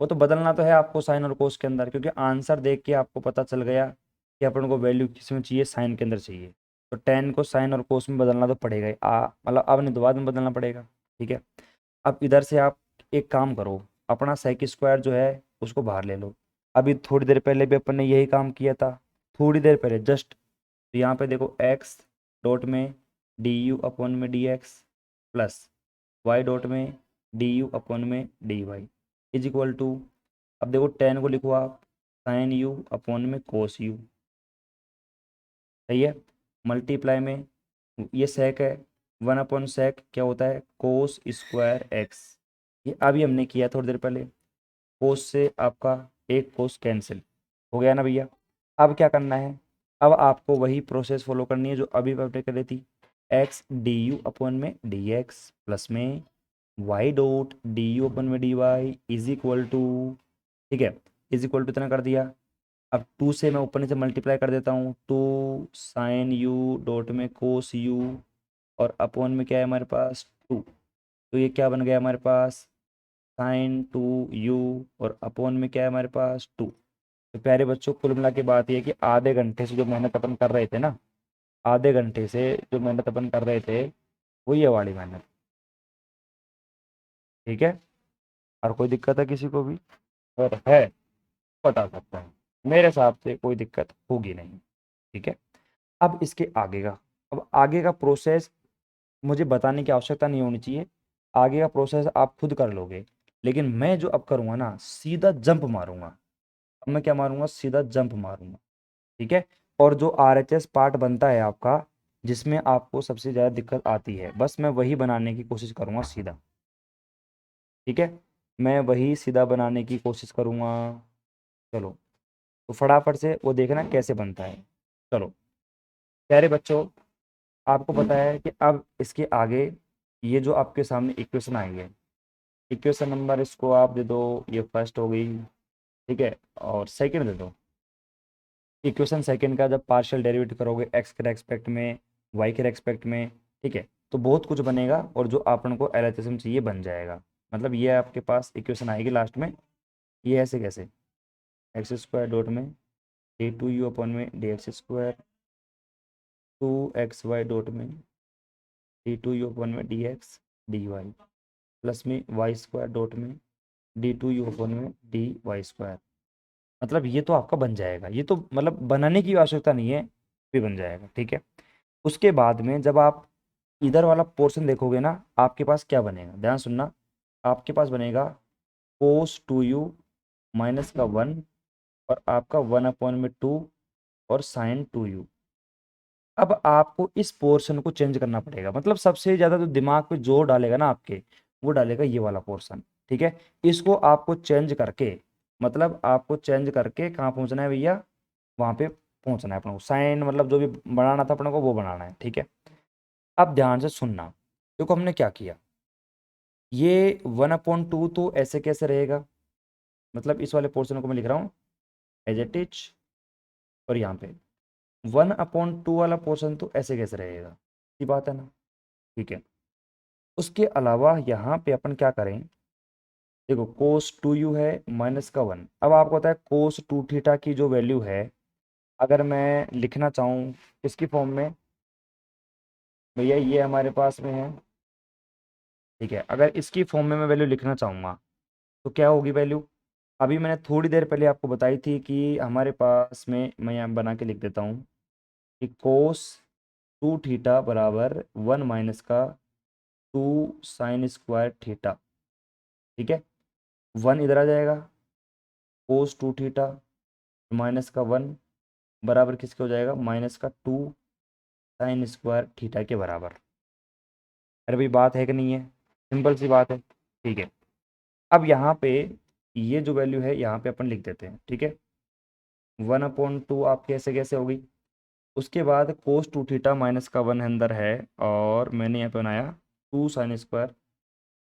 [SPEAKER 1] वो तो बदलना तो है आपको साइन और कोस के अंदर, क्योंकि आंसर देख के आपको पता चल गया कि अपन को वैल्यू किस में चाहिए, साइन के अंदर चाहिए। तो टेन को साइन और कोस में बदलना तो पड़ेगा ही, मतलब अब नहीं तो बाद में बदलना पड़ेगा, ठीक है। अब इधर से आप एक काम करो, अपना सेक स्क्वायर जो है उसको बाहर ले लो। अभी थोड़ी देर पहले भी अपन ने यही काम किया था, थोड़ी देर पहले जस्ट। तो यहाँ पे देखो एक्स डॉट में डी यू अपॉन में D x plus Y dot में डी यू अपॉन में D Y is equal to, अब देखो टेन को लिखो आप साइन यू अपॉन में कोस यू, सही है। मल्टीप्लाई में ये सेक है, वन अपॉन सेक क्या होता है, कोस स्क्वायर एक्स। ये अभी हमने किया थोड़ी देर पहले, कोस से आपका एक कोस कैंसिल हो गया ना भैया। अब क्या करना है, अब आपको वही प्रोसेस फॉलो करनी है जो अभी हमने करी थी, एक्स डी यू अपॉन में डी एक्स प्लस में y dot d u upon में D Y is equal to, ठीक है, इज इक्वल टू इतना कर दिया। अब टू से मैं ऊपर नीचे मल्टीप्लाई कर देता हूँ, टू साइन यू डॉट में कोस यू और अपॉन में क्या है हमारे पास टू, तो ये क्या बन गया हमारे पास साइन टू यू और अपॉन में क्या है हमारे पास टू। तो प्यारे बच्चों कुल मिला के बात ये है कि आधे घंटे से जो मेहनत अपन कर रहे थे ना, आधे घंटे से जो मेहनत अपन कर रहे थे वो ये वाली मेहनत, ठीक है। और कोई दिक्कत है किसी को भी, अगर है बता सकता है, मेरे हिसाब से कोई दिक्कत होगी नहीं, ठीक है। अब इसके आगे का, अब आगे का प्रोसेस मुझे बताने की आवश्यकता नहीं होनी चाहिए, आगे का प्रोसेस आप खुद कर लोगे। लेकिन मैं जो अब करूँगा ना सीधा जंप मारूंगा, अब मैं क्या मारूंगा, सीधा जंप मारूंगा, ठीक है। और जो RHS पार्ट बनता है आपका, जिसमें आपको सबसे ज़्यादा दिक्कत आती है, बस मैं वही बनाने की कोशिश करूँगा सीधा, ठीक है। मैं वही सीधा बनाने की कोशिश करूँगा। चलो तो फटाफट से वो देखना कैसे बनता है। चलो प्यारे बच्चों, आपको पता है कि अब इसके आगे ये जो आपके सामने इक्वेशन आई है, इक्वेशन नंबर इसको आप दे दो, ये फर्स्ट हो गई, ठीक है। और सेकंड दे दो, इक्वेशन सेकंड का जब पार्शियल डेरिवेटिव करोगे एक्स के रेस्पेक्ट में वाई के रेस्पेक्ट में, ठीक है, तो बहुत कुछ बनेगा और जो अपन को LHS में चाहिए बन जाएगा। मतलब ये आपके पास इक्वेशन आएगी लास्ट में, ये ऐसे कैसे, एक्स स्क्वायर डॉट में डी टू यू अपन में D x square two x y dot में डी टू यू अपन में D x d Y plus में वाई स्क्वायर डॉट में डी टू यू अपन में डी वाई स्क्वायर। मतलब ये तो आपका बन जाएगा, ये तो मतलब बनाने की आवश्यकता नहीं है, भी बन जाएगा, ठीक है। उसके बाद में जब आप इधर वाला पोर्शन देखोगे ना, आपके पास क्या बनेगा, ध्यान सुनना, आपके पास बनेगा कोस टू यू माइनस का वन और आपका वन अपॉन में टू और साइन टू यू। अब आपको इस पोर्शन को चेंज करना पड़ेगा, मतलब सबसे ज़्यादा जो दिमाग पे जोर डालेगा ना आपके, वो डालेगा ये वाला पोर्शन, ठीक है। इसको आपको चेंज करके, मतलब आपको चेंज करके कहाँ पहुँचना है भैया, वहाँ पे पहुँचना है अपने को, साइन मतलब जो भी बनाना था अपने को वो बनाना है, ठीक है। अब ध्यान से सुनना, देखो हमने क्या किया, ये वन अपॉन टू तो ऐसे कैसे रहेगा, मतलब इस वाले पोर्शन को मैं लिख रहा हूँ एज इट इज, और यहाँ पे वन अपॉन टू वाला पोर्शन तो ऐसे कैसे रहेगा, ये बात है ना, ठीक है। उसके अलावा यहाँ पे अपन क्या करें, देखो कोस 2u है माइनस का 1। अब आपको पता है कोस 2 थीटा की जो वैल्यू है, अगर मैं लिखना चाहूँ इसकी फॉर्म में, भैया ये हमारे पास में है, ठीक है। अगर इसकी फॉर्म में मैं वैल्यू लिखना चाहूँगा तो क्या होगी वैल्यू? अभी मैंने थोड़ी देर पहले आपको बताई थी कि हमारे पास में, मैं यहाँ बना के लिख देता हूँ कि कोस 2 थीटा बराबर 1 माइनस का 2 साइन स्क्वायर थीटा, ठीक है। 1 इधर आ जाएगा, कोस 2 थीटा माइनस का 1 बराबर किसके हो जाएगा? माइनस का 2 साइन स्क्वायर थीटा के बराबर। अरे भाई बात है कि नहीं है? सिंपल सी बात है, ठीक है। अब यहाँ पे ये जो वैल्यू है यहाँ पे अपन लिख देते हैं, ठीक है। 1/2 आप कैसे कैसे होगी, उसके बाद कोस 2 थीटा माइनस का 1 अंदर है, और मैंने यहाँ पे बनाया 2 साइन स्क्वायर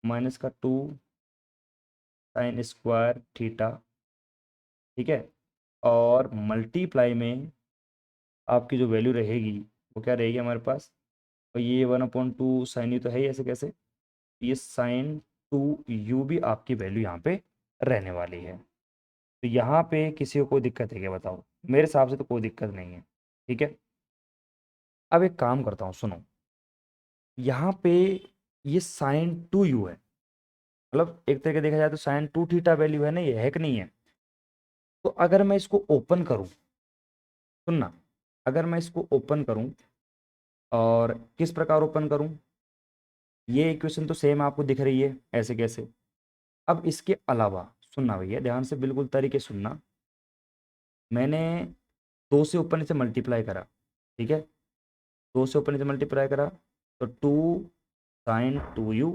[SPEAKER 1] माइनस का 2 साइन स्क्वायर थीटा, ठीक है। और मल्टीप्लाई में आपकी जो वैल्यू रहेगी वो क्या रहेगी हमारे पास? और ये 1/2 साइन यू तो है ही, ऐसे कैसे, ये साइन 2u भी आपकी वैल्यू यहाँ पे रहने वाली है। तो यहाँ पे किसी को कोई दिक्कत है क्या बताओ? मेरे हिसाब से तो कोई दिक्कत नहीं है, ठीक है। अब एक काम करता हूँ, सुनो, यहाँ पे ये साइन 2u है, मतलब एक तरीके देखा जाए तो साइन 2 थीटा वैल्यू है ना, ये है कि नहीं है? तो अगर मैं इसको ओपन करूँ, सुनना, अगर मैं इसको ओपन करूँ, और किस प्रकार ओपन करूँ, ये इक्वेशन तो सेम आपको दिख रही है, ऐसे कैसे। अब इसके अलावा सुनना भैया, ध्यान से बिल्कुल तरीके से सुनना, मैंने 2 से ऊपर नीचे मल्टीप्लाई करा, ठीक है। 2 से ऊपर नीचे मल्टीप्लाई करा तो 2 साइन 2u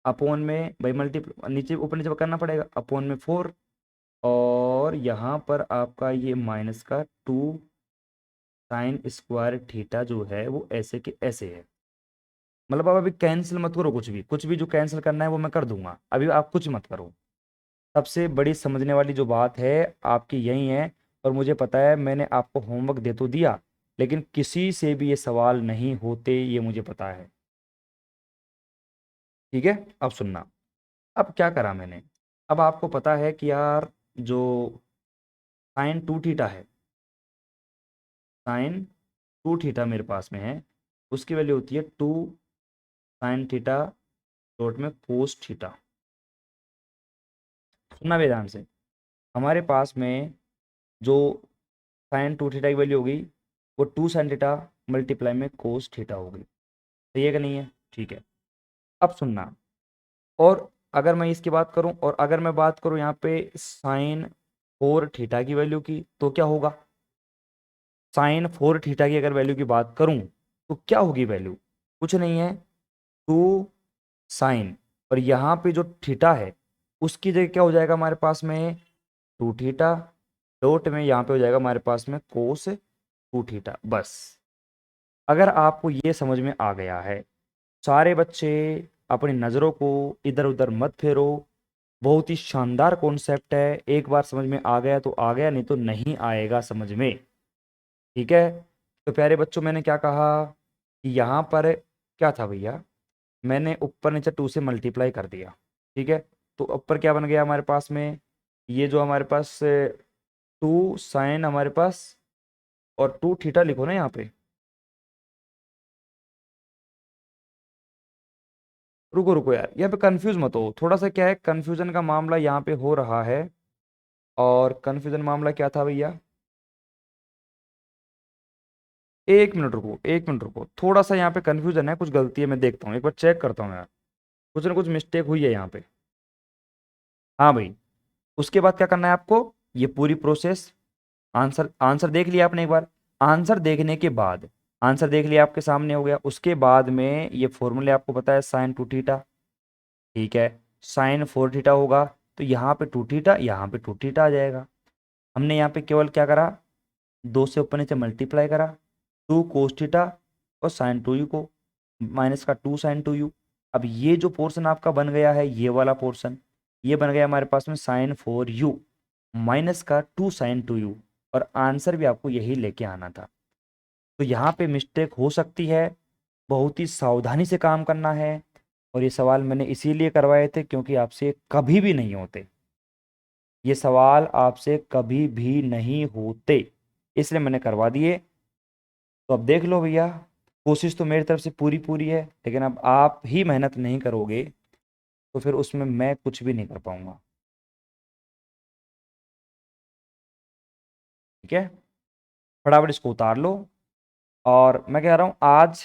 [SPEAKER 1] अपॉन में, भाई मल्टी नीचे ऊपर नीचे करना पड़ेगा, अपॉन में 4, और यहाँ पर आपका ये माइनस का 2 साइन स्क्वायर थीटा जो है वो ऐसे के ऐसे है। मतलब आप अभी कैंसिल मत करो, कुछ भी जो कैंसिल करना है वो मैं कर दूंगा, अभी आप कुछ मत करो। सबसे बड़ी समझने वाली जो बात है आपकी यही है। और मुझे पता है मैंने आपको होमवर्क दे तो दिया, लेकिन किसी से भी ये सवाल नहीं होते, ये मुझे पता है, ठीक है। अब सुनना, अब क्या करा मैंने, अब आपको पता है कि यार जो साइन 2 थीटा है, साइन 2 थीटा मेरे पास में है, उसकी वैल्यू होती है 2 साइन थीटा डॉट में कोस थीटा। सुनना भी ध्यान से, हमारे पास में जो साइन 2 थीटा की वैल्यू होगी वो 2 साइन थीटा मल्टीप्लाई में कोस थीटा होगी, सही है कि नहीं है? ठीक है। अब सुनना, और अगर मैं इसकी बात करूं, और अगर मैं बात करूं यहाँ पे साइन 4 थीटा की वैल्यू की, तो क्या होगा? साइन 4 थीटा की अगर वैल्यू की बात करूं तो क्या होगी वैल्यू? कुछ नहीं है, 2 साइन, और यहाँ पे जो थीटा है उसकी जगह क्या हो जाएगा हमारे पास में? 2 थीटा डॉट में यहाँ पे हो जाएगा हमारे पास में कोस 2 थीटा। बस, अगर आपको ये समझ में आ गया है, सारे बच्चे अपनी नज़रों को इधर उधर मत फेरो, बहुत ही शानदार कॉन्सेप्ट है, एक बार समझ में आ गया तो आ गया, नहीं तो नहीं आएगा समझ में, ठीक है। तो प्यारे बच्चों, मैंने क्या कहा कि यहाँ पर क्या था भैया, मैंने ऊपर नीचे 2 से मल्टीप्लाई कर दिया, ठीक है। तो ऊपर क्या बन गया हमारे पास में, ये जो हमारे पास 2 साइन हमारे पास, और 2 थीटा लिखो ना यहाँ पे, रुको रुको यार, यहाँ पे कंफ्यूज मत हो, थोड़ा सा क्या है कंफ्यूजन का मामला यहाँ पे हो रहा है। और कंफ्यूजन मामला क्या था भैया? एक मिनट रुको, एक मिनट रुको, थोड़ा सा यहाँ पे कंफ्यूजन है, कुछ गलती है, मैं देखता हूँ, एक बार चेक करता हूँ यार, कुछ ना कुछ मिस्टेक हुई है यहाँ पे। हाँ भाई, उसके बाद क्या करना है आपको, ये पूरी प्रोसेस, आंसर आंसर देख लिया आपने एक बार, आंसर देखने के बाद, आंसर देख लिया आपके सामने हो गया, उसके बाद में ये फॉर्मूले आपको पता है साइन 2 थीटा, ठीक है। साइन 4 थीटा होगा, तो यहाँ पे 2 थीटा, यहाँ पे 2 थीटा आ जाएगा। हमने यहाँ पे केवल क्या करा, 2 से ऊपर नीचे मल्टीप्लाई करा, 2 कोस थीटा और साइन 2u को, माइनस का 2 साइन 2u। अब ये जो पोर्शन आपका बन गया है, ये वाला पोर्शन, ये बन गया हमारे पास में साइन 4u माइनस का 2 साइन 2u, और आंसर भी आपको यही लेके आना था। तो यहाँ पे मिस्टेक हो सकती है, बहुत ही सावधानी से काम करना है, और ये सवाल मैंने इसीलिए करवाए थे क्योंकि आपसे कभी भी नहीं होते, ये सवाल आपसे कभी भी नहीं होते, इसलिए मैंने करवा दिए। तो अब देख लो भैया, कोशिश तो मेरी तरफ से पूरी पूरी है, लेकिन अब आप ही मेहनत नहीं करोगे तो फिर उसमें मैं कुछ भी नहीं कर पाऊंगा। ठीक है, फटाफट इसको उतार लो। और मैं कह रहा हूँ आज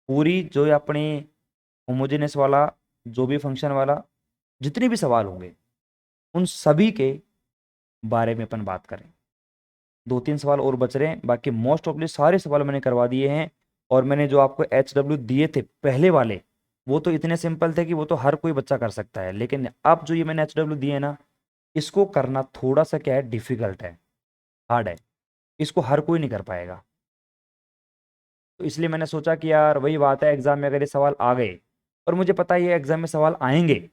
[SPEAKER 1] पूरी जो ये अपनी होमोजेनियस वाला, जो भी फंक्शन वाला, जितने भी सवाल होंगे उन सभी के बारे में अपन बात करें। 2-3 सवाल और बच रहे हैं, बाकी मोस्ट ऑफली सारे सवाल मैंने करवा दिए हैं। और मैंने जो आपको HW दिए थे पहले वाले, वो तो इतने सिंपल थे कि वो तो हर कोई बच्चा कर सकता है, लेकिन अब जो ये मैंने HW दिए हैं ना, इसको करना थोड़ा सा क्या है, डिफिकल्ट है, हार्ड है, इसको हर कोई नहीं कर पाएगा। तो इसलिए मैंने सोचा कि यार वही बात है, एग्जाम में अगर ये सवाल आ गए, और मुझे पता है ये एग्जाम में सवाल आएंगे,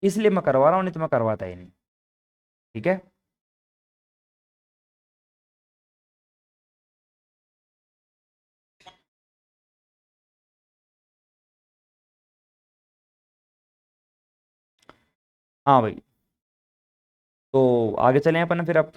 [SPEAKER 1] इसलिए मैं करवा रहा हूँ, नहीं तो मैं करवाता ही नहीं। ठीक है, हाँ भाई, तो आगे चलें अपन फिर अब।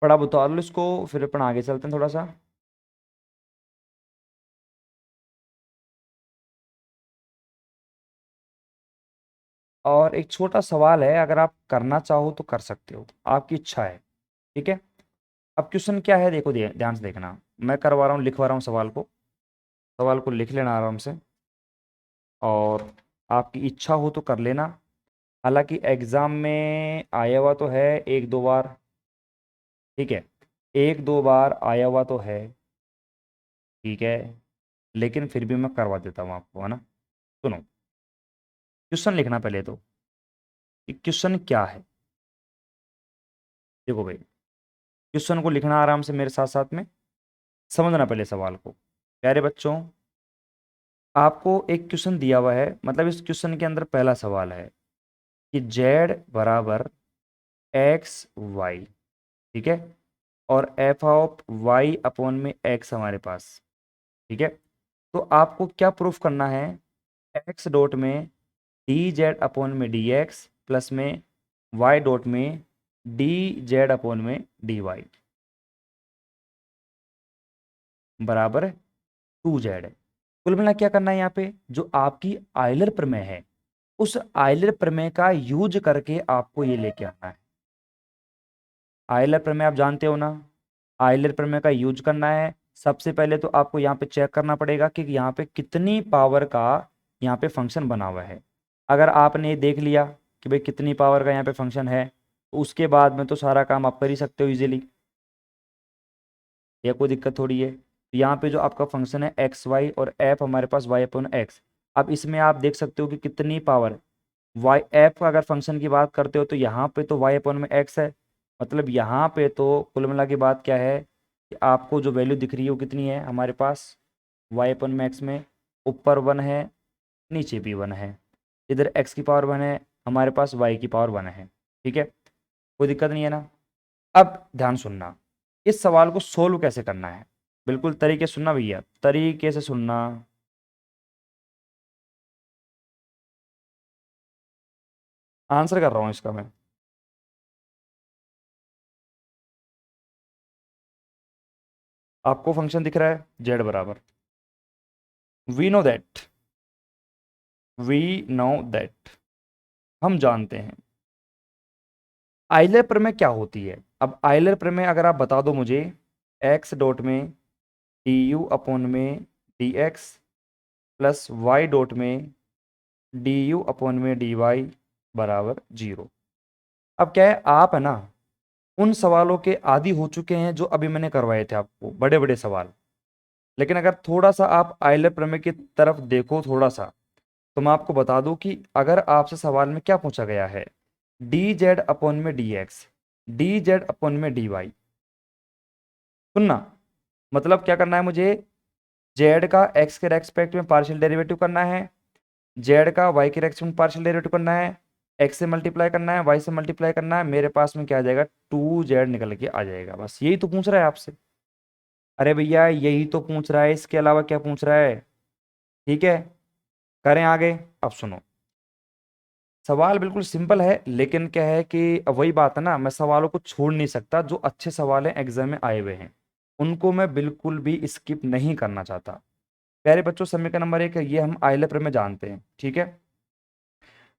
[SPEAKER 1] पढ़ा बता लो इसको, फिर अपन आगे चलते हैं थोड़ा सा। और एक छोटा सवाल है, अगर आप करना चाहो तो कर सकते हो, आपकी इच्छा है। ठीक है, अब क्वेश्चन क्या है देखो, ध्यान से देखना, मैं करवा रहा हूँ, लिखवा रहा हूँ सवाल को, सवाल को लिख लेना आराम से, और आपकी इच्छा हो तो कर लेना। हालांकि एग्जाम में आया हुआ तो है एक दो बार, ठीक है, एक दो बार आया हुआ तो है, ठीक है, लेकिन फिर भी मैं करवा देता हूँ आपको, है ना। सुनो, क्वेश्चन लिखना पहले तो, कि क्वेश्चन क्या है। देखो भाई, क्वेश्चन को लिखना आराम से मेरे साथ साथ में, समझना पहले सवाल को। प्यारे बच्चों, आपको एक क्वेश्चन दिया हुआ है, मतलब इस क्वेश्चन के अंदर पहला सवाल है कि z बराबर एक्स वाई, ठीक है, और एफ ऑफ वाई अपॉन में एक्स हमारे पास, ठीक है। तो आपको क्या प्रूफ करना है, एक्स डॉट में डी जेड अपॉन में डी एक्स प्लस में वाई डॉट में डी जेड अपॉन में डी वाई बराबर 2z है। कुल मिला क्या करना है यहाँ पे, जो आपकी आयलर प्रमेय है, उस आयलर प्रमेय का यूज करके आपको ये लेके आना है। आयलर प्रमेय आप जानते हो ना, आयलर प्रमेय का यूज करना है। सबसे पहले तो आपको यहाँ पे चेक करना पड़ेगा कि यहाँ पे कितनी पावर का यहाँ पे फंक्शन बना हुआ है। अगर आपने देख लिया कि भाई कितनी पावर का यहाँ पे फंक्शन है, तो उसके बाद में तो सारा काम आप कर ही सकते हो इजीली, या कोई दिक्कत थोड़ी है। तो यहाँ पे जो आपका फंक्शन है एक्स वाई, और एफ हमारे पास वाई अपॉन एक्स, अब इसमें आप देख सकते हो कि कितनी पावर, वाई एफ का अगर फंक्शन की बात करते हो तो यहाँ पे तो वाई अपॉन में एक्स है, मतलब यहाँ पे तो कुल मिला के बात क्या है कि आपको जो वैल्यू दिख रही है वो कितनी है हमारे पास, वाई अपॉन में एक्स में ऊपर 1 है, नीचे भी 1 है, इधर एक्स की पावर 1 है, हमारे पास वाई की पावर 1 है। ठीक है, कोई दिक्कत नहीं है ना। अब ध्यान सुनना, इस सवाल को सोल्व कैसे करना है, बिल्कुल तरीके से सुनना भैया, तरीके से सुनना। आंसर कर रहा हूँ इसका मैं। आपको फंक्शन दिख रहा है जेड बराबर, we know that, we know that, हम जानते हैं आइलर प्रमेय क्या होती है। अब आइलर प्रमेय अगर आप बता दो मुझे, एक्स डॉट में डी यू अपॉन में D x plus Y dot में डी यू अपॉन में डी वाई बराबर 0। अब क्या है, आप है ना उन सवालों के आदी हो चुके हैं जो अभी मैंने करवाए थे आपको, बड़े बड़े सवाल। लेकिन अगर थोड़ा सा आप आइलर प्रमेय की तरफ देखो थोड़ा सा, तो मैं आपको बता दूं कि अगर आपसे सवाल में क्या पूछा गया है, डी जेड अपॉन में D x, D z upon में डी वाई, सुनना, मतलब क्या करना है मुझे, जेड का एक्स के रेस्पेक्ट में पार्शियल डेरिवेटिव करना है, जेड का वाई के रेस्पेक्ट में पार्शियल डेरिवेटिव करना है, एक्स से मल्टीप्लाई करना है, वाई से मल्टीप्लाई करना है, मेरे पास में क्या आ जाएगा, 2z निकल के आ जाएगा। बस यही तो पूछ रहा है आपसे। अरे भैया यही तो पूछ रहा है, इसके अलावा क्या पूछ रहा है। ठीक है, करें आगे। अब सुनो, सवाल बिल्कुल सिंपल है, लेकिन क्या है कि अब वही बात है ना, मैं सवालों को छोड़ नहीं सकता। जो अच्छे सवाल हैं एग्जाम में आए हुए हैं उनको मैं बिल्कुल भी स्किप नहीं करना चाहता। प्यारे बच्चों, समीकरण नंबर 1 ये हम आइलैप्र में जानते हैं, ठीक है।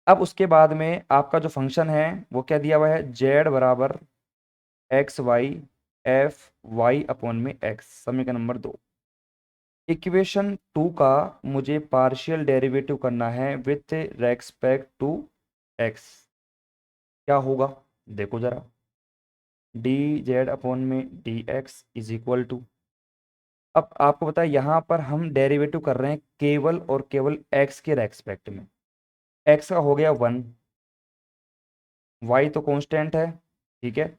[SPEAKER 1] अब उसके बाद में आपका जो फंक्शन है वो क्या दिया हुआ है, जेड बराबर x y f y upon में एक्स, समीकरण नंबर 2। इक्वेशन 2 का मुझे पार्शियल डेरिवेटिव करना है विथ रेस्पेक्ट टू एक्स। क्या होगा देखो जरा, डी जेड अपॉन में D x is equal to, अब आपको पता है यहाँ पर हम डेरिवेटिव कर रहे हैं केवल और केवल एक्स के रेस्पेक्ट में। एक्स का हो गया 1, वाई तो कांस्टेंट है, ठीक है,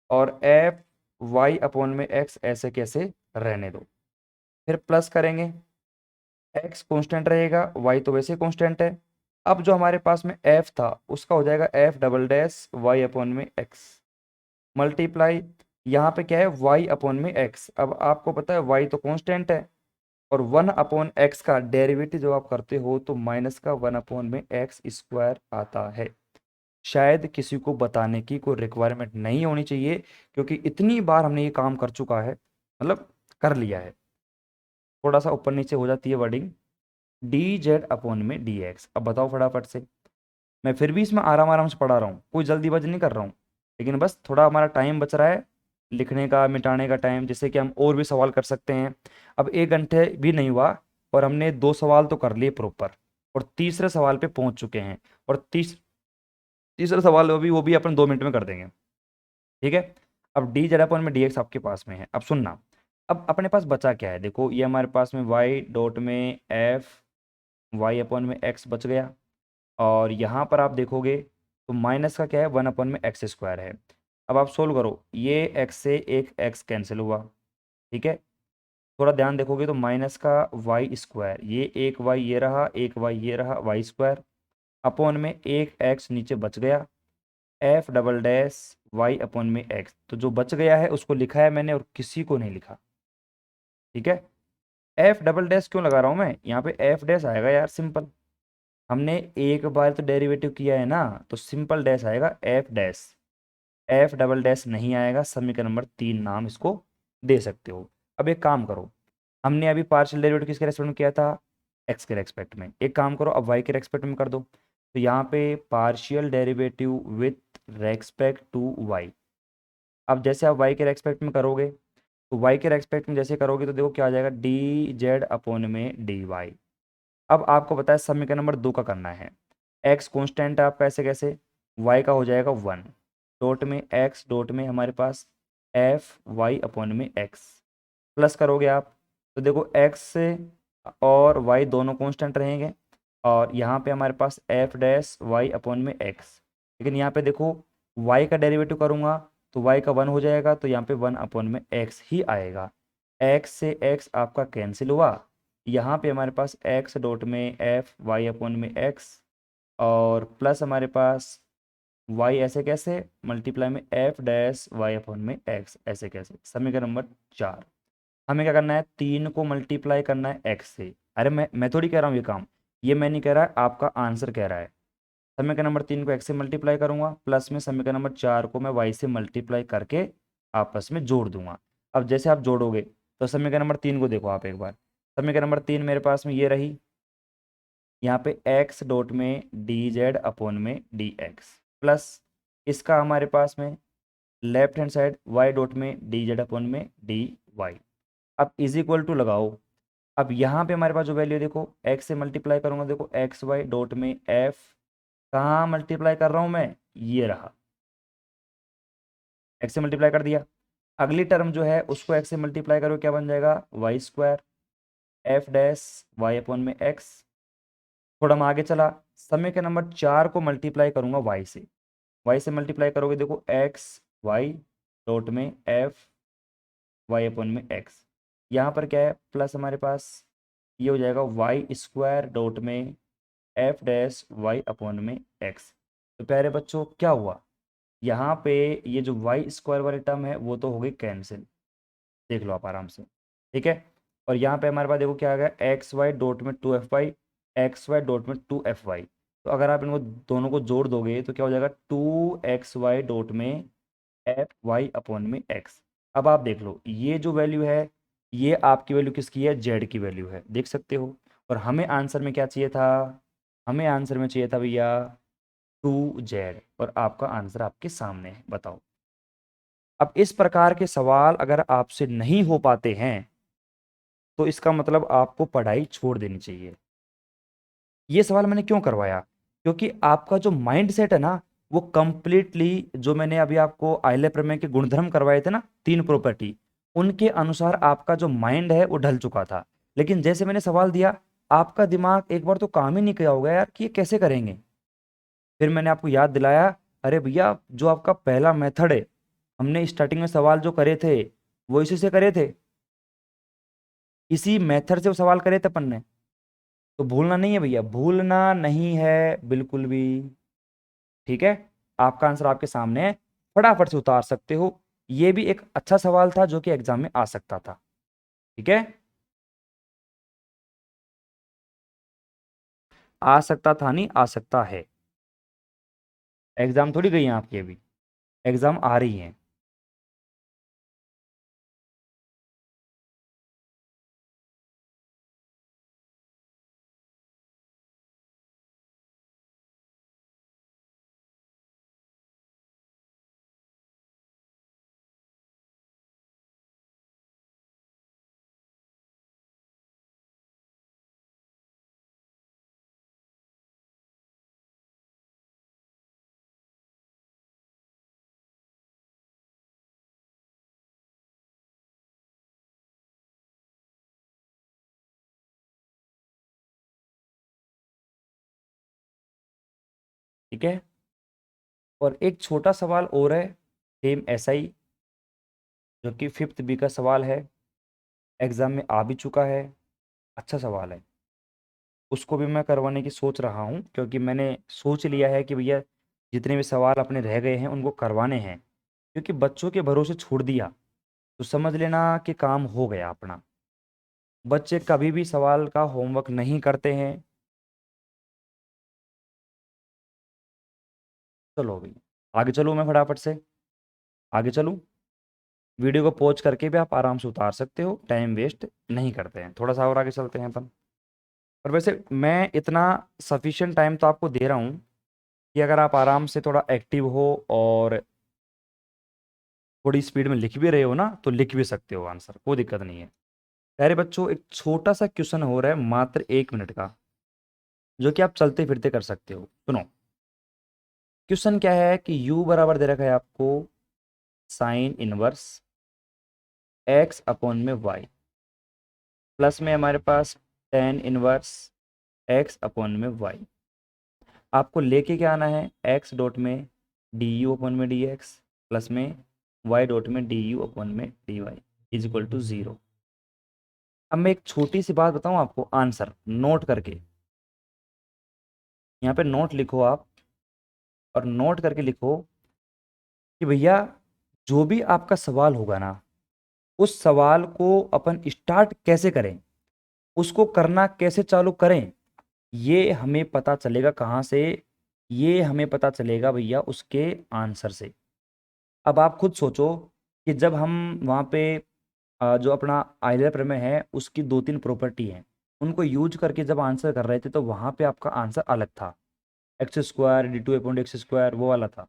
[SPEAKER 1] और एफ वाई अपॉन में एक्स ऐसे कैसे रहने दो। फिर प्लस करेंगे, एक्स कांस्टेंट रहेगा, वाई तो वैसे कांस्टेंट है। अब जो हमारे पास में एफ था उसका हो जाएगा f double dash y upon में एक्स, मल्टीप्लाई यहाँ पे क्या है वाई अपॉन में एक्स। अब आपको पता है वाई तो कांस्टेंट है, और 1 अपॉन एक्स का डेरिवेटिव जब आप करते हो तो माइनस का 1 अपॉन में एक्स स्क्वायर आता है। शायद किसी को बताने की कोई रिक्वायरमेंट नहीं होनी चाहिए, क्योंकि इतनी बार हमने ये काम कर चुका है, मतलब कर लिया है। थोड़ा सा ऊपर नीचे हो जाती है वर्डिंग, डी जेड अपॉन में डी एक्स। अब बताओ फटाफट से, मैं फिर भी इसमें आराम आराम से पढ़ा रहा हूँ, कोई जल्दीबाजी नहीं कर रहा हूँ, लेकिन बस थोड़ा हमारा टाइम बच रहा है लिखने का मिटाने का टाइम, जिससे कि हम और भी सवाल कर सकते हैं। अब 1 घंटे भी नहीं हुआ और हमने 2 सवाल तो कर लिए प्रॉपर, और तीसरे सवाल पे पहुंच चुके हैं, और तीसरा सवाल वो भी अपन 2 मिनट में कर देंगे, ठीक है। अब डी जेड अपॉन में डी एक्स आपके पास में है। अब सुनना, अब अपने पास बचा क्या है, देखो ये हमारे पास में वाई डॉट में एफ वाई अपॉन में एक्स बच गया, और यहाँ पर आप देखोगे तो माइनस का क्या है 1 अपॉन में एक्स स्क्वायर है। अब आप सोल्व करो, ये एक्स से एक एक्स कैंसिल हुआ, ठीक है। थोड़ा ध्यान देखोगे तो माइनस का वाई स्क्वायर, ये एक वाई ये रहा, एक वाई ये रहा, वाई स्क्वायर अपॉन में एक एक्स नीचे बच गया, f double dash y upon में एक्स। तो जो बच गया है उसको लिखा है मैंने और किसी को नहीं लिखा, ठीक है। एफ डबल डैश क्यों लगा रहा हूँ मैं यहाँ पे, एफ डैश आएगा यार सिंपल, हमने एक बार तो डेरिवेटिव किया है ना, तो सिंपल डैश आएगा F dash, F double dash नहीं आएगा। समीकरण नंबर 3 नाम इसको दे सकते हो। अब एक काम करो, हमने अभी पार्शियल डेरिवेटिव किसके रेस्पेक्ट में किया था, एक्स के रेस्पेक्ट में। एक काम करो अब वाई के रेस्पेक्ट में कर दो, तो यहाँ पे partial derivative with respect to y. अब जैसे आप वाई के रेस्पेक्ट में करोगे, तो वाई के रेस्पेक्ट में जैसे करोगे तो देखो क्या आ जाएगा, डी जेड अपॉन में डी वाई। अब आपको पता है समीकरण नंबर 2 का करना है, एक्स कॉन्स्टेंट है आपका, ऐसे कैसे, वाई का हो जाएगा 1, डॉट में एक्स डॉट में हमारे पास एफ वाई अपॉन में एक्स, प्लस करोगे आप तो देखो एक्स से और वाई दोनों कांस्टेंट रहेंगे, और यहाँ पे हमारे पास एफ डैश वाई अपॉन में एक्स। लेकिन यहाँ पे देखो वाई का डेरिवेटिव करूँगा तो वाई का 1 हो जाएगा, तो यहाँ पे 1 अपॉन में एक्स ही आएगा। एक्स से एक्स आपका कैंसिल हुआ, यहाँ पे हमारे पास एक्स डॉट में एफ वाई अपॉन में एक्स, और प्लस हमारे पास वाई ऐसे कैसे, मल्टीप्लाई में एफ डैश वाई अपॉन में एक्स ऐसे कैसे। समीकरण नंबर 4, हमें क्या करना है, 3 को मल्टीप्लाई करना है एक्स से। अरे मैं थोड़ी कह रहा हूँ ये काम, ये मैं नहीं कह रहा, आपका आंसर कह रहा है। समीकरण नंबर 3 को एक्स से मल्टीप्लाई करूंगा, प्लस में समीकरण नंबर 4 को मैं वाई से मल्टीप्लाई करके आपस में जोड़ दूंगा। अब जैसे आप जोड़ोगे तो समीकरण नंबर 3 को देखो आप एक बार, समीकरण नंबर 3 मेरे पास में ये रही, यहाँ पे एक्स डॉट में डी जेड अपॉन में डी एक्स, प्लस इसका हमारे पास में left hand side y dot में डी जेड अपॉन में डी वाई। अब इज इक्वल टू लगाओ, अब यहाँ पे हमारे पास जो वैल्यू देखो एक्स से मल्टीप्लाई करूंगा, देखो एक्स वाई डॉट में एफ, कहाँ मल्टीप्लाई कर रहा हूँ मैं, ये रहा, एक्स से मल्टीप्लाई कर दिया। अगली टर्म जो है उसको एक्स से मल्टीप्लाई करो, क्या बन जाएगा, y square f dash y upon में एक्स। थोड़ा मैं आगे चला, समय के नंबर 4 को मल्टीप्लाई करूंगा वाई से, वाई से मल्टीप्लाई करोगे देखो एक्स वाई डॉट में एफ वाई अपॉन में एक्स। यहाँ पर क्या है, प्लस हमारे पास ये हो जाएगा वाई स्क्वायर डॉट में एफ डैश वाई अपॉन में एक्स। तो प्यारे बच्चों क्या हुआ, यहाँ पे ये जो वाई स्क्वायर वाली टर्म है वो तो हो गई कैंसिल, देख लो आप आराम से, ठीक है। और यहाँ पे हमारे पास देखो क्या आ गया, एक्स वाई डॉट में two f y, x y dot में टू एफ वाई। तो अगर आप इनको दोनों को जोड़ दोगे तो क्या हो जाएगा, टू एक्स वाई डॉट में एफ वाई अपॉन में एक्स। अब आप देख लो ये जो वैल्यू है ये आपकी वैल्यू किसकी है, जेड की वैल्यू है, देख सकते हो। और हमें आंसर में क्या चाहिए था, हमें आंसर में चाहिए था भैया टू जेड, और आपका आंसर आपके सामने है, बताओ। अब इस प्रकार के सवाल अगर आपसे नहीं हो पाते हैं तो इसका मतलब आपको पढ़ाई छोड़ देनी चाहिए। ये सवाल मैंने क्यों करवाया, क्योंकि आपका जो माइंड सेट है ना वो कंप्लीटली, जो मैंने अभी आपको आइले प्रमेय के गुणधर्म करवाए थे ना, तीन प्रॉपर्टी, उनके अनुसार आपका जो माइंड है वो ढल चुका था। लेकिन जैसे मैंने सवाल दिया आपका दिमाग एक बार तो काम ही नहीं किया होगा यार कि ये कैसे करेंगे। फिर मैंने आपको याद दिलाया, अरे भैया जो आपका पहला मेथड है, हमने स्टार्टिंग में सवाल जो करे थे वो इसी से करे थे, इसी मेथड से वो सवाल करे थे अपन ने। तो भूलना नहीं है भैया, भूलना नहीं है बिल्कुल भी, ठीक है। आपका आंसर आपके सामने है, फटाफट से उतार सकते हो। ये भी एक अच्छा सवाल था जो कि एग्जाम में आ सकता था, ठीक है। आ सकता था नहीं, आ सकता है। एग्जाम थोड़ी गई है आपकी, अभी एग्जाम आ रही है। ठीक है, और एक छोटा सवाल और है, सेम ऐसा ही, जो कि फिफ्थ बी का सवाल है, एग्जाम में आ भी चुका है, अच्छा सवाल है। उसको भी मैं करवाने की सोच रहा हूँ, क्योंकि मैंने सोच लिया है कि भैया जितने भी सवाल अपने रह गए हैं उनको करवाने हैं, क्योंकि बच्चों के भरोसे छोड़ दिया तो समझ लेना कि काम हो गया अपना। बच्चे कभी भी सवाल का होमवर्क नहीं करते हैं। चलो भाई आगे चलो, मैं फटाफट से आगे चलूँ। वीडियो को पॉज करके भी आप आराम से उतार सकते हो, टाइम वेस्ट नहीं करते हैं, थोड़ा सा और आगे चलते हैं अपन। और वैसे मैं इतना सफिशिएंट टाइम तो आपको दे रहा हूँ कि अगर आप आराम से थोड़ा एक्टिव हो और थोड़ी स्पीड में लिख भी रहे हो ना तो लिख भी सकते हो आंसर, कोई दिक्कत नहीं है। प्यारे बच्चों एक छोटा सा क्वेश्चन हो रहा है मात्र 1 मिनट का, जो कि आप चलते फिरते कर सकते हो, सुनो। क्वेश्चन क्या है कि u बराबर दे रखा है आपको साइन इनवर्स x अपॉन में y, प्लस में हमारे पास टेन इनवर्स x अपॉन में y। आपको लेके क्या आना है, x डॉट में डी यू अपॉन में डी एक्स, प्लस में y डॉट में डी यू अपॉन में D Y is equal to 0। अब मैं एक छोटी सी बात बताऊं आपको, आंसर नोट करके, यहाँ पे नोट लिखो आप, और नोट करके लिखो कि भैया जो भी आपका सवाल होगा ना, उस सवाल को अपन स्टार्ट कैसे करें, उसको करना कैसे चालू करें, ये हमें पता चलेगा कहाँ से, ये हमें पता चलेगा भैया उसके आंसर से। अब आप खुद सोचो कि जब हम वहाँ पे जो अपना आइलर प्रमेय है उसकी दो तीन प्रॉपर्टी हैं, उनको यूज करके जब आंसर कर रहे थे तो वहाँ पे आपका आंसर अलग था, x square D two upon x square वो वाला था।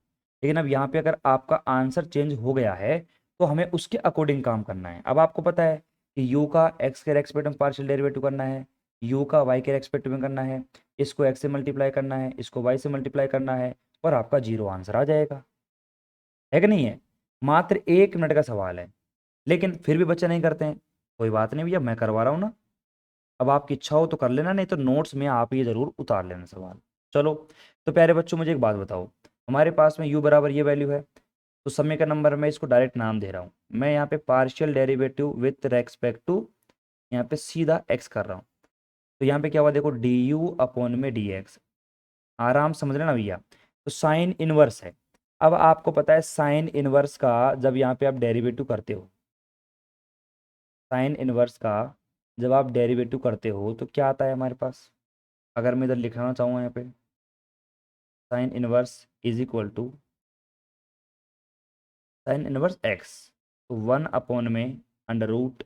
[SPEAKER 1] लेकिन अब यहाँ पे अगर आपका आंसर चेंज हो गया है तो हमें उसके अकॉर्डिंग काम करना है। अब आपको पता है कि यू का एक्स के रेस्पेक्ट में पार्शियल डेरिवेटिव करना है, यू का वाई के रेस्पेक्ट में करना है, इसको एक्स से मल्टीप्लाई करना है, इसको वाई से मल्टीप्लाई करना है, और आपका 0 आंसर आ जाएगा, है कि नहीं है। मात्र 1 मिनट का सवाल है, लेकिन फिर भी बच्चे नहीं करते हैं। कोई बात नहीं भैया, मैं करवा रहा हूँ ना, अब आपकी इच्छा हो तो कर लेना, नहीं तो नोट्स में आप ये जरूर उतार लेना सवाल। चलो, तो प्यारे बच्चों मुझे एक बात बताओ, हमारे पास में u बराबर ये वैल्यू है, तो समीकरण नंबर मैं इसको डायरेक्ट नाम दे रहा हूँ। मैं यहाँ पे partial derivative with respect to यहाँ पे सीधा एक्स कर रहा हूँ। तो यहाँ पे क्या हुआ देखो, डी यू अपॉन में डी एक्स, आराम समझ लेना भैया। तो साइन इनवर्स है। अब आपको पता है साइन इनवर्स का जब यहाँ पे आप डेरिवेटिव करते हो, साइन इनवर्स का जब आप डेरिवेटिव करते हो तो क्या आता है हमारे पास। अगर मैं इधर लिखना चाहूँ यहाँ पे, sine inverse is equal to sine inverse x, तो 1 में अंडर रूट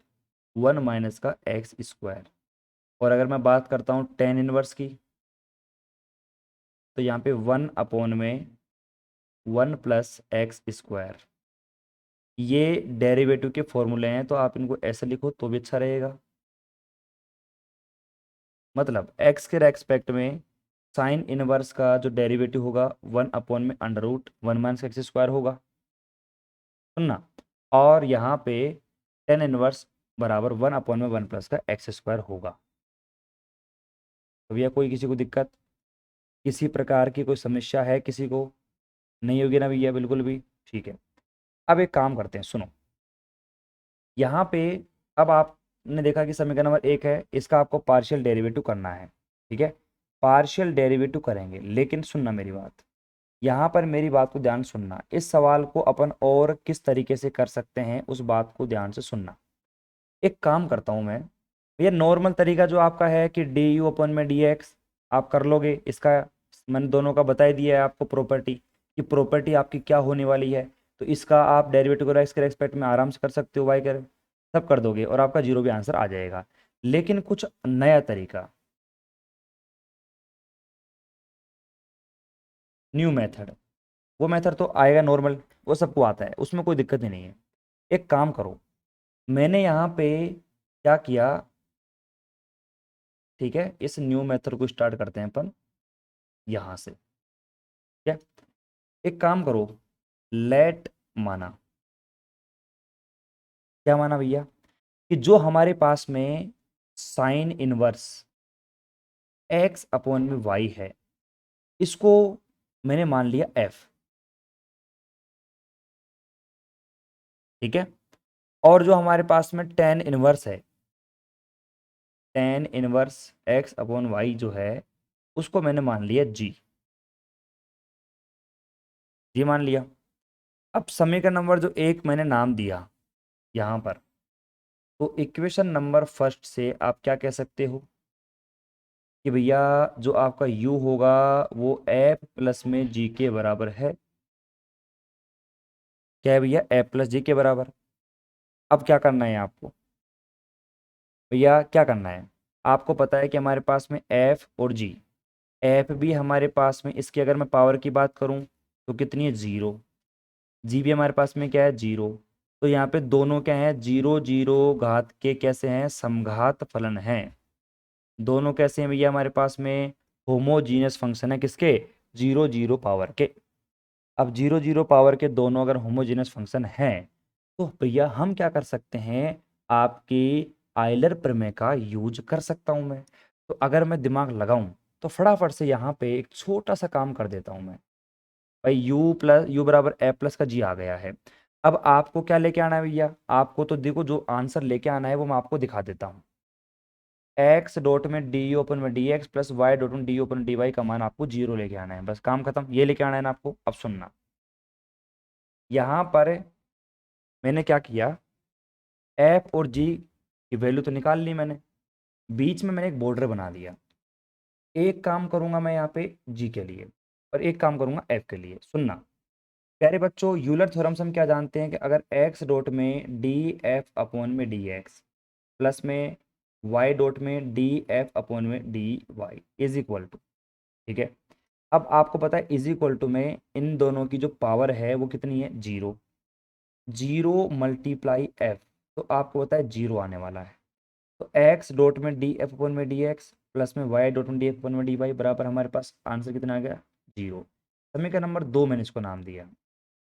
[SPEAKER 1] 1 का एक्स स्क्वायर। और अगर मैं बात करता हूँ टेन इनवर्स की, तो यहाँ पे 1 में 1 + x²। ये डेरिवेटिव के फॉर्मूले हैं, तो आप इनको ऐसे लिखो तो भी अच्छा रहेगा। मतलब x के रेस्पेक्ट में साइन इनवर्स का जो डेरिवेटिव होगा 1 में अंडर रूट 1 - x² होगा, सुनना। और यहाँ पे टेन इनवर्स बराबर 1 में 1 का x² होगा। तो भैया कोई किसी को दिक्कत, किसी प्रकार की कोई समस्या है किसी को? नहीं होगी ना भैया, बिल्कुल भी ठीक है। अब एक काम करते हैं, सुनो। यहाँ पे अब आपने देखा कि समीकरण नंबर 1 है, इसका आपको पार्शियल डेरिवेटिव करना है, ठीक है। पार्शियल डेरिवेटिव करेंगे, लेकिन सुनना मेरी बात, यहाँ पर मेरी बात को ध्यान सुनना। इस सवाल को अपन और किस तरीके से कर सकते हैं उस बात को ध्यान से सुनना। एक काम करता हूँ मैं, ये नॉर्मल तरीका जो आपका है कि डी यू अपन में डी एक्स आप कर लोगे, इसका मैंने दोनों का बता ही दिया है आपको प्रॉपर्टी, कि प्रॉपर्टी आपकी क्या होने वाली है। तो इसका आप डेरिवेटिव को एक्स के रेस्पेक्ट में आराम से कर सकते हो, वाई कर सब कर दोगे और आपका जीरो भी आंसर आ जाएगा। लेकिन कुछ नया तरीका, न्यू मेथड, वो मेथड तो आएगा नॉर्मल, वो सबको आता है, उसमें कोई दिक्कत ही नहीं है। एक काम करो, मैंने यहाँ पे क्या किया, ठीक है, इस न्यू मेथड को स्टार्ट करते हैं अपन यहाँ से। क्या, एक काम करो, लेट माना, क्या माना भैया, कि जो हमारे पास में साइन इनवर्स एक्स अपॉन में वाई है, इसको मैंने मान लिया एफ, ठीक है। और जो हमारे पास में टेन इनवर्स है, tan inverse x upon y जो है, उसको मैंने मान लिया जी, जी मान लिया। अब समीकरण नंबर जो एक मैंने नाम दिया यहाँ पर, तो इक्वेशन नंबर फर्स्ट से आप क्या कह सकते हो कि भैया जो आपका u होगा वो एफ प्लस में जी के बराबर है। क्या है भैया, एफ प्लस जी के बराबर। अब क्या करना है आपको भैया, क्या करना है, आपको पता है कि हमारे पास में एफ और जी, एफ भी हमारे पास में, इसकी अगर मैं पावर की बात करूं तो कितनी है, जीरो। जी भी हमारे पास में क्या है, जीरो। तो यहाँ पे दोनों क्या है, जीरो जीरो घात के कैसे हैं, समघात फलन हैं। दोनों कैसे हैं भैया, हमारे पास में होमोजीनियस फंक्शन है, किसके, जीरो जीरो पावर के। अब जीरो जीरो पावर के दोनों अगर होमोजीनियस फंक्शन हैं, तो भैया हम क्या कर सकते हैं, आपकी आयलर प्रमेय का यूज कर सकता हूं मैं। तो अगर मैं दिमाग लगाऊं तो फटाफट से यहाँ पे एक छोटा सा काम कर देता हूं मैं। भाई यू बराबर ए प्लस का जी आ गया है। अब आपको क्या लेके आना है भैया, आपको तो देखो जो आंसर लेके आना है वो मैं आपको दिखा देता हूँ। एक्स डॉट में डी यू ओपन में D x plus Y dot में D U upon D Y का मान आपको जीरो लेके आना है, बस काम खत्म, ये लेके आना है ना आपको। अब सुनना, यहाँ पर मैंने क्या किया, एफ और जी की वैल्यू तो निकाल ली मैंने, बीच में मैंने एक बॉर्डर बना दिया। एक काम करूंगा मैं यहाँ पे जी के लिए और एक काम करूंगा एफ के लिए, सुनना। प्यारे बच्चों, यूलर थ्योरम से हम क्या जानते हैं कि अगर एक्स डॉट में डी एफ अपॉन में डी एक्स प्लस में वाई डॉट में डी एफ अपॉन में D Y is equal to, ठीक है। अब आपको पता है इज इक्वल टू में इन दोनों की जो पावर है वो कितनी है, जीरो। जीरो मल्टीप्लाई एफ, तो आपको पता है जीरो आने वाला है। तो एक्स डॉट में डी एफ अपन में डी एक्स प्लस में वाई डॉट में डी एफ अपन में डी वाई बराबर हमारे पास आंसर कितना आ गया, जीरो। समीकरण नंबर 2 मैंने इसको नाम दिया।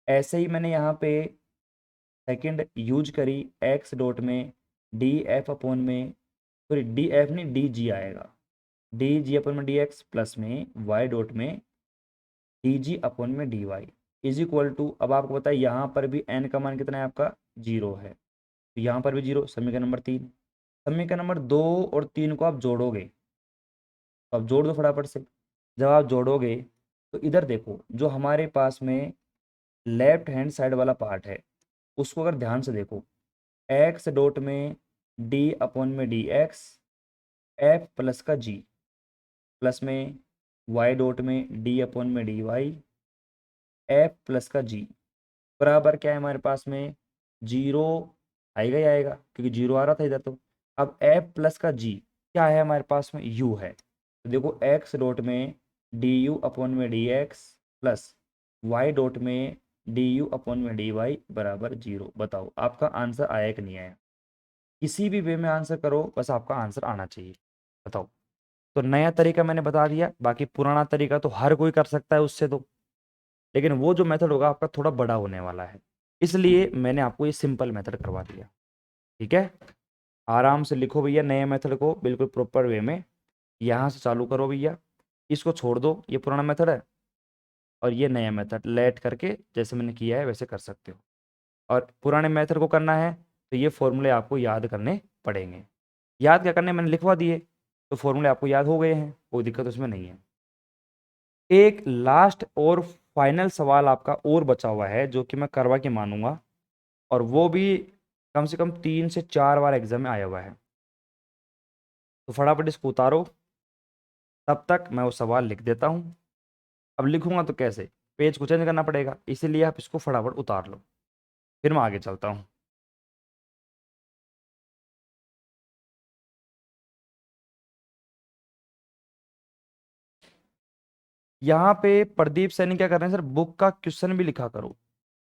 [SPEAKER 1] ऐसे ही मैंने यहाँ पे सेकंड यूज करी, एक्स डॉट में डी एफ अपन में, सॉरी डी एफ नहीं डी जी आएगा, डी जी अपन में डी एक्स प्लस में वाई डॉट में डी जी अपन में D Y. Is equal to, अब आपको पता है यहाँ पर भी n का मान कितना है आपका 0 है, तो यहाँ पर भी 0, समीकरण नंबर 3। समीकरण नंबर 2 और 3 को आप जोड़ोगे, तो आप जोड़ दो फटाफट से। जब आप जोड़ोगे तो इधर देखो, जो हमारे पास में लेफ्ट हैंड साइड वाला पार्ट है उसको अगर ध्यान से देखो, एक्स डॉट में डी अपॉन में डी एक्स, एफ प्लस का जी, प्लस में वाई डॉट में डी अपॉन में डी वाई, एफ प्लस का जी, बराबर क्या है हमारे पास में, जीरो आएगा ही आएगा क्योंकि जीरो आ रहा था इधर। तो अब एफ प्लस का जी क्या है हमारे पास में, यू है। तो देखो एक्स डॉट में डी यू अपॉन में D x plus Y dot में डी यू अपॉन में डी वाई बराबर जीरो। बताओ आपका आंसर आया कि नहीं आया? किसी भी वे में आंसर करो, बस आपका आंसर आना चाहिए। बताओ। तो नया तरीका मैंने बता दिया, बाकी पुराना तरीका तो हर कोई कर सकता है उससे तो, लेकिन वो जो मेथड होगा आपका थोड़ा बड़ा होने वाला है, इसलिए मैंने आपको ये सिंपल मेथड करवा दिया। ठीक है, आराम से लिखो भैया नए मेथड को बिल्कुल प्रॉपर वे में, यहाँ से चालू करो भैया, इसको छोड़ दो, ये पुराना मेथड है और ये नया मेथड लेट करके जैसे मैंने किया है वैसे कर सकते हो। और पुराने मेथड को करना है तो ये फॉर्मूले आपको याद करने पड़ेंगे। याद क्या करने, मैंने लिखवा दिए तो फॉर्मूले आपको याद हो गए हैं, कोई दिक्कत उसमें नहीं है। एक लास्ट और फाइनल सवाल आपका और बचा हुआ है जो कि मैं करवा के मानूंगा, और वो भी कम से कम 3 से 4 बार एग्जाम में आया हुआ है। तो फटाफट इसको उतारो, तब तक मैं वो सवाल लिख देता हूँ। अब लिखूंगा तो कैसे, पेज को चेंज करना पड़ेगा, इसीलिए आप इसको फटाफट उतार लो, फिर मैं आगे चलता हूँ। यहाँ पे प्रदीप सैनी क्या कर रहे हैं सर, बुक का क्वेश्चन भी लिखा करो।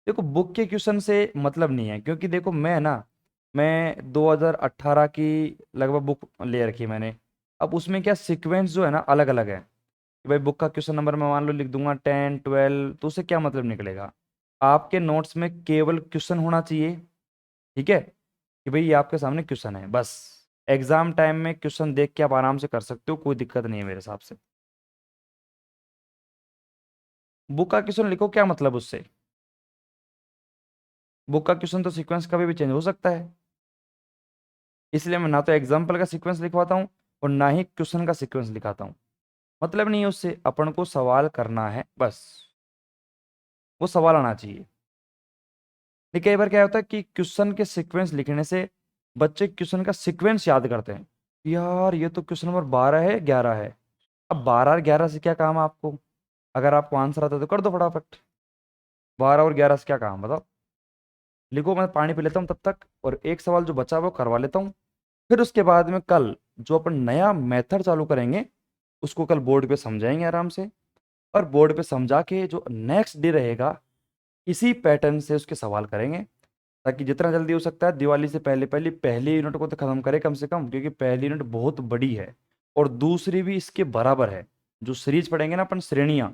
[SPEAKER 1] देखो बुक के क्वेश्चन से मतलब नहीं है, क्योंकि देखो मैं 2018 की लगभग बुक ले रखी है मैंने। अब उसमें क्या सीक्वेंस जो है ना अलग अलग है, कि भाई बुक का क्वेश्चन नंबर मैं मान लो लिख दूंगा 10 12, तो उससे क्या मतलब निकलेगा। आपके नोट्स में केवल क्वेश्चन होना चाहिए, ठीक है, कि भाई ये आपके सामने क्वेश्चन है बस। एग्जाम टाइम में क्वेश्चन देख के आप आराम से कर सकते हो, कोई दिक्कत नहीं है मेरे हिसाब से। बुक का क्वेश्चन लिखो, क्या मतलब उससे, बुक का क्वेश्चन तो सीक्वेंस कभी भी चेंज हो सकता है, इसलिए मैं ना तो एग्जाम्पल का सीक्वेंस लिखवाता हूँ और ना ही क्वेश्चन का सीक्वेंस लिखाता हूँ। मतलब नहीं है उससे, अपन को सवाल करना है बस, वो सवाल आना चाहिए। नहीं, कई बार क्या होता है कि क्वेश्चन के सीक्वेंस लिखने से बच्चे क्वेश्चन का सीक्वेंस याद करते हैं, यार ये तो क्वेश्चन नंबर 12 है 11 है। अब 12 और 11 से क्या काम है आपको, अगर आपको आंसर आता है तो कर दो फटाफट, 12 और 11 से क्या काम बताओ। लिखो, मैं पानी पी लेता हूँ तब तक, और एक सवाल जो बचा है वो करवा लेता हूँ। फिर उसके बाद में कल जो अपन नया मेथड चालू करेंगे उसको कल बोर्ड पे समझाएंगे आराम से, और बोर्ड पे समझा के जो नेक्स्ट डे रहेगा इसी पैटर्न से उसके सवाल करेंगे, ताकि जितना जल्दी हो सकता है दिवाली से पहले पहले पहली यूनिट को तो खत्म करें कम से कम, क्योंकि पहली यूनिट बहुत बड़ी है और दूसरी भी इसके बराबर है। जो सीरीज पढ़ेंगे ना अपन, श्रेणियां,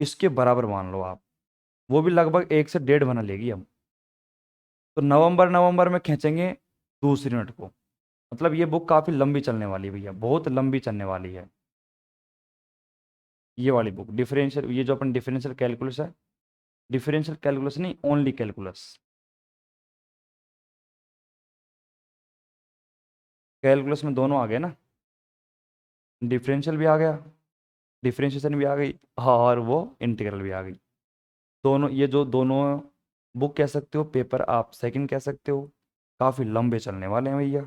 [SPEAKER 1] इसके बराबर मान लो आप, वो भी लगभग 1 से 1.5 बना लेगी हम। तो नवंबर नवंबर में खींचेंगे दूसरी यूनिट को। मतलब ये बुक काफ़ी लंबी चलने वाली है भैया, बहुत लंबी चलने वाली है ये वाली बुक। डिफरेंशियल, ये जो अपन डिफरेंशियल कैलकुलस है, डिफरेंशियल कैलकुलस नहीं, ओनली कैलकुलस। कैलकुलस में दोनों आ गए ना, डिफरेंशियल भी आ गया, डिफरेंशिएशन भी आ गई, और वो इंटीग्रल भी आ गई। दोनों, ये जो दोनों बुक कह सकते हो, पेपर आप सेकंड कह सकते हो, काफ़ी लंबे चलने वाले हैं भैया।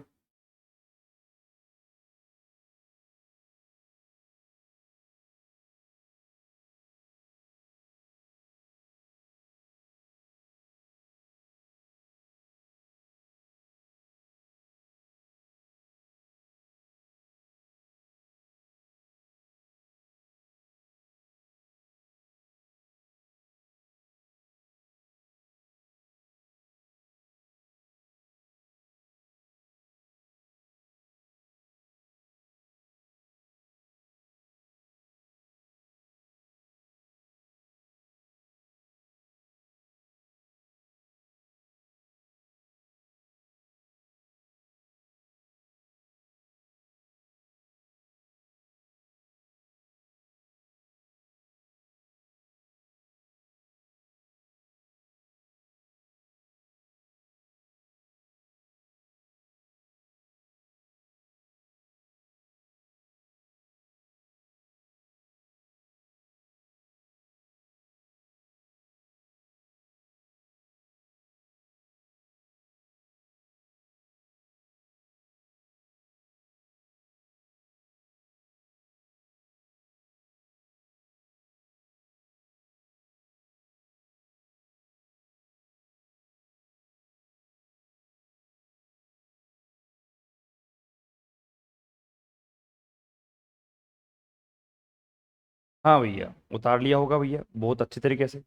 [SPEAKER 1] हाँ भैया, उतार लिया होगा भैया बहुत अच्छे तरीके से।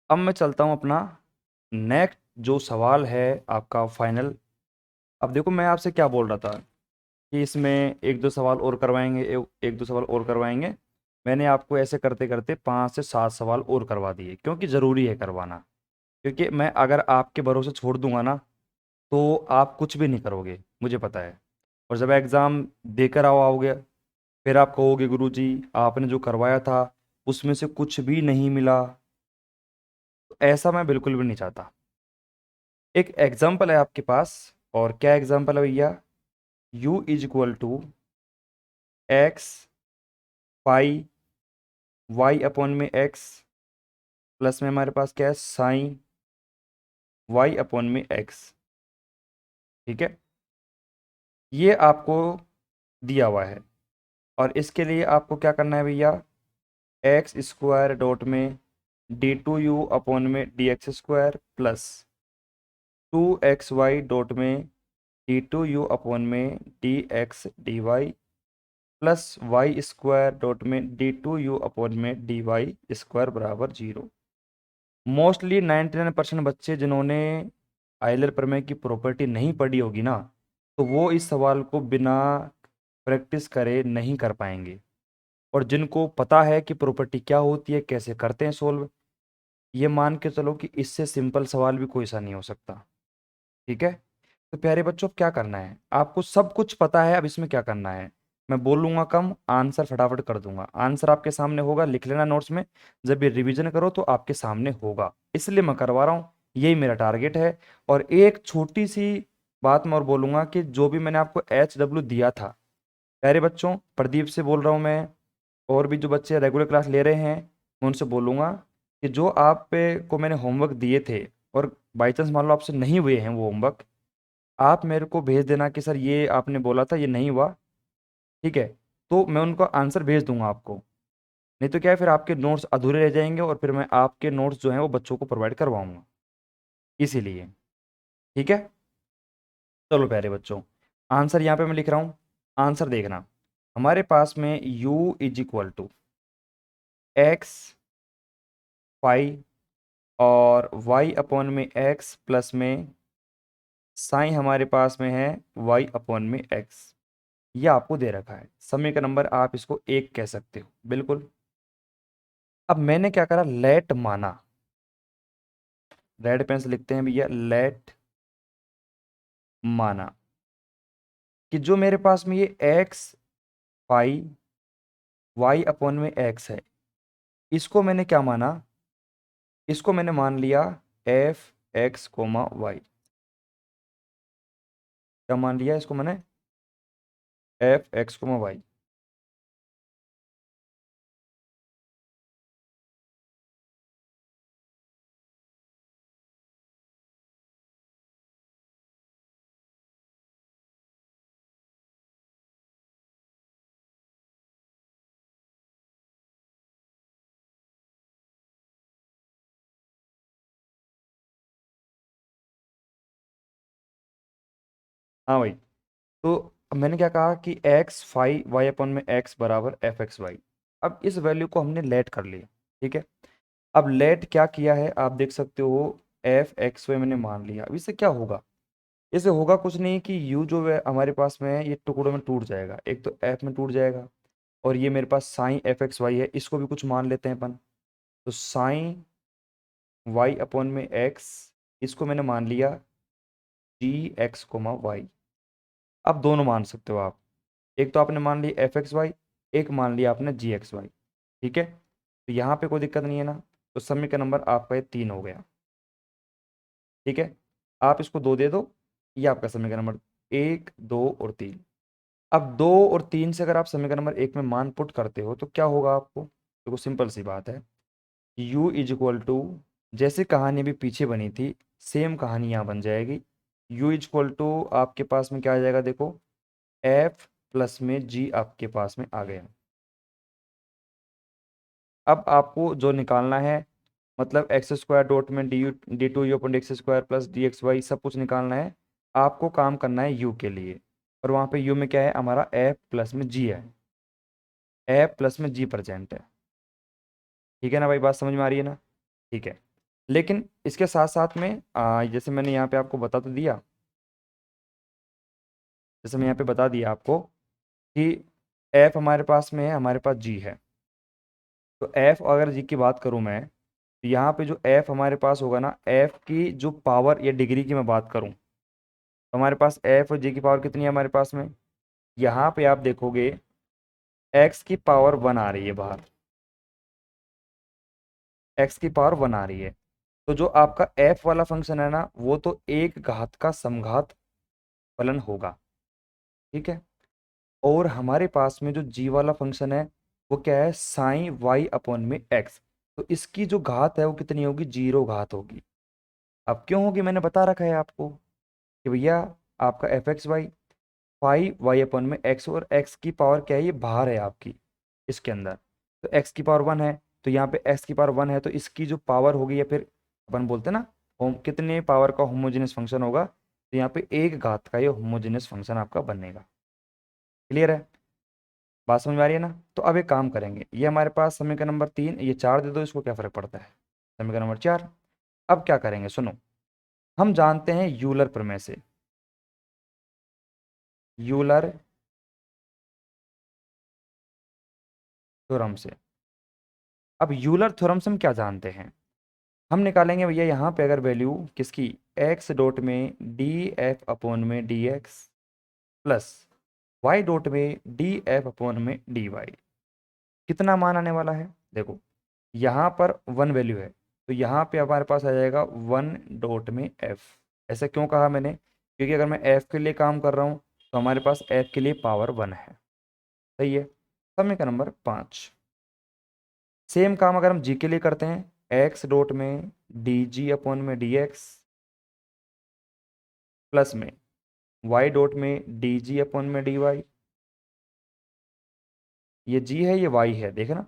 [SPEAKER 1] अब मैं चलता हूँ अपना नेक्स्ट जो सवाल है आपका फाइनल। अब देखो मैं आपसे क्या बोल रहा था कि इसमें एक दो सवाल और करवाएंगे, एक दो सवाल और करवाएंगे। मैंने आपको ऐसे करते करते 5 से 7 सवाल और करवा दिए, क्योंकि ज़रूरी है करवाना। क्योंकि मैं अगर आपके भरोसे छोड़ दूंगा ना, तो आप कुछ भी नहीं करोगे, मुझे पता है। और जब एग्ज़ाम देकर आओगे, फिर आप कहोगे गुरुजी आपने जो करवाया था उसमें से कुछ भी नहीं मिला। तो ऐसा मैं बिल्कुल भी नहीं चाहता। एक एग्जाम्पल है आपके पास, और क्या एग्जाम्पल है भैया? u is equal to x pi y upon में एक्स, प्लस में हमारे पास क्या है साइन वाई अपॉन में एक्स। ठीक है, ये आपको दिया हुआ है। और इसके लिए आपको क्या करना है भैया? एक्स स्क्वायर डॉट में d2u अपॉन में dx² प्लस 2xy डॉट में d2u अपॉन में dx/dy plus y square dot में d2u अपॉन में dy² बराबर 0। मोस्टली 99% बच्चे जिन्होंने आइलर प्रमेय की प्रॉपर्टी नहीं पढ़ी होगी ना, तो वो इस सवाल को बिना प्रैक्टिस करे नहीं कर पाएंगे। और जिनको पता है कि प्रॉपर्टी क्या होती है, कैसे करते हैं सोल्व, ये मान के चलो कि इससे सिंपल सवाल भी कोई सा नहीं हो सकता। ठीक है, तो प्यारे बच्चों अब क्या करना है? आपको सब कुछ पता है, अब इसमें क्या करना है? मैं बोलूंगा कम, आंसर फटाफट कर दूंगा। आंसर आपके सामने होगा, लिख लेना नोट्स में। जब ये रिवीजन करो तो आपके सामने होगा, इसलिए मैं करवा रहा हूँ। यही मेरा टारगेट है। और एक छोटी सी बात मैं और बोलूंगा कि जो भी मैंने आपको HW दिया था, प्यारे बच्चों प्रदीप से बोल रहा हूँ मैं, और भी जो बच्चे रेगुलर क्लास ले रहे हैं, मैं उनसे बोलूंगा कि जो आप पे को मैंने होमवर्क दिए थे, और बाई चांस मान लो आपसे नहीं हुए हैं वो होमवर्क, आप मेरे को भेज देना कि सर ये आपने बोला था ये नहीं हुआ। ठीक है, तो मैं उनको आंसर भेज दूंगा आपको। नहीं तो क्या है, फिर आपके नोट्स अधूरे रह जाएंगे, और फिर मैं आपके नोट्स जो हैं वो बच्चों को प्रोवाइड करवाऊंगा, इसीलिए। ठीक है, चलो प्यारे बच्चों, आंसर यहाँ पे मैं लिख रहा हूँ। आंसर देखना, हमारे पास में u is equal to x phi और y अपॉन में x प्लस में साइन हमारे पास में है y अपॉन में x। ये आपको दे रखा है समीकरण नंबर, आप इसको 1 कह सकते हो बिल्कुल। अब मैंने क्या करा, लेट माना। रेड पेन से लिखते हैं भैया, लेट माना कि जो मेरे पास में ये एक्स फाई वाई अपॉन में एक्स है, इसको मैंने क्या माना? इसको मैंने मान लिया एफ एक्स कोमा वाई। क्या मान लिया इसको मैंने? F x comma y. हाँ भाई, तो अब मैंने क्या कहा कि एक्स फाई वाई अपॉन में एक्स बराबर एफ एक्स वाई। अब इस वैल्यू को हमने लेट कर लिया। ठीक है, अब लेट क्या किया है आप देख सकते हो, एफ एक्स वाई मैंने मान लिया। अब इससे क्या होगा? इससे होगा कुछ नहीं कि यू जो है हमारे पास में है ये टुकड़ों में टूट जाएगा, एक तो एफ में टूट जाएगा, और ये मेरे पास साइन एफ एक्स वाई है, इसको भी कुछ मान लेते हैं अपन। तो साइन वाई अपॉन में एक्स, इसको मैंने मान लिया जी एक्स कोमा वाई। अब दोनों मान सकते हो आप, एक तो आपने मान लिया एफ एक्स वाई, एक मान लिया आपने जी एक्स वाई। ठीक है, तो यहाँ पे कोई दिक्कत नहीं है ना। तो समीकरण नंबर आपका ये 3 हो गया। ठीक है, आप इसको 2 दे दो, ये आपका समीकरण नंबर 1 2 और 3। अब 2 और 3 से अगर आप समीकरण नंबर 1 में मान पुट करते हो तो क्या होगा आपको? देखो सिंपल सी बात है, u इज इक्वल टू, जैसे कहानी भी पीछे बनी थी सेम कहानी यहाँ बन जाएगी। u इज इक्वल टू आपके पास में क्या आ जाएगा? देखो f प्लस में g आपके पास में आ गया। अब आपको जो निकालना है, मतलब एक्स स्क्वायर डॉट में d two you upon x square plus d x y सब कुछ निकालना है। आपको काम करना है यू के लिए, और वहाँ पे यू में क्या है हमारा एफ प्लस में जी है, एफ प्लस में जी प्रेजेंट है। ठीक है ना भाई, बात समझ में आ रही है ना? ठीक है। लेकिन इसके साथ साथ में जैसे मैंने यहाँ पे आपको बता तो दिया, जैसे मैं यहाँ पे बता दिया आपको कि एफ हमारे पास में है, हमारे पास जी है। तो एफ अगर जी की बात करूँ मैं, तो यहाँ पे जो एफ हमारे पास होगा ना, एफ की जो पावर या डिग्री की मैं बात करूँ, तो हमारे पास एफ और जी की पावर कितनी है हमारे पास में? यहाँ पे आप देखोगे एक्स की पावर 1 आ रही है बाहर, एक्स की पावर 1 आ रही है। तो जो आपका एफ वाला फंक्शन है ना, वो तो एक घात का समघात फलन होगा। ठीक है। और हमारे पास में जो जी वाला फंक्शन है, वो क्या है? साइन वाई अपॉन में एक्स। तो इसकी जो घात है वो कितनी होगी? 0 घात होगी। अब क्यों होगी, मैंने बता रखा है आपको कि भैया आपका f x y, five y upon में एक्स, और एक्स की पावर क्या है? ये बाहर है आपकी इसके अंदर। तो एक्स की पावर 1 है, तो यहाँ पे एक्स की पावर 1 है, तो इसकी जो पावर होगी, या फिर अपन बोलते हैं ना, होम कितने पावर का होमोजेनियस फंक्शन होगा, तो यहाँ पे एक घात का ये होमोजेनियस फंक्शन आपका बनेगा। क्लियर है? बात समझ में आ रही है ना? तो अब एक काम करेंगे, ये हमारे पास समीकरण नंबर 3, ये 4 दे दो, इसको क्या फर्क पड़ता है? समीकरण नंबर 4। अब क्या करेंगे, सुनो। हम जानते हैं यूलर प्रमेय से, यूलर थ्योरम से। अब यूलर थ्योरम से हम क्या जानते हैं? हम निकालेंगे भैया यहाँ पे अगर वैल्यू किसकी, एक्स डॉट में डी एफ अपॉन में D x plus Y dot में डी एफ अपॉन में डी वाई, कितना मान आने वाला है? देखो यहाँ पर 1 वैल्यू है, तो यहाँ पे हमारे पास आ जाएगा 1 डॉट में एफ। ऐसा क्यों कहा मैंने? क्योंकि अगर मैं एफ के लिए काम कर रहा हूँ, तो हमारे पास एफ के लिए पावर 1 है। सही है। समीकरण नंबर 5। सेम काम अगर हम जी के लिए करते हैं, एक्स डॉट में डी जी अपॉन में डी एक्स प्लस में वाई डॉट में डी जी अपॉन में डी वाई, ये जी है ये वाई है, देखे ना,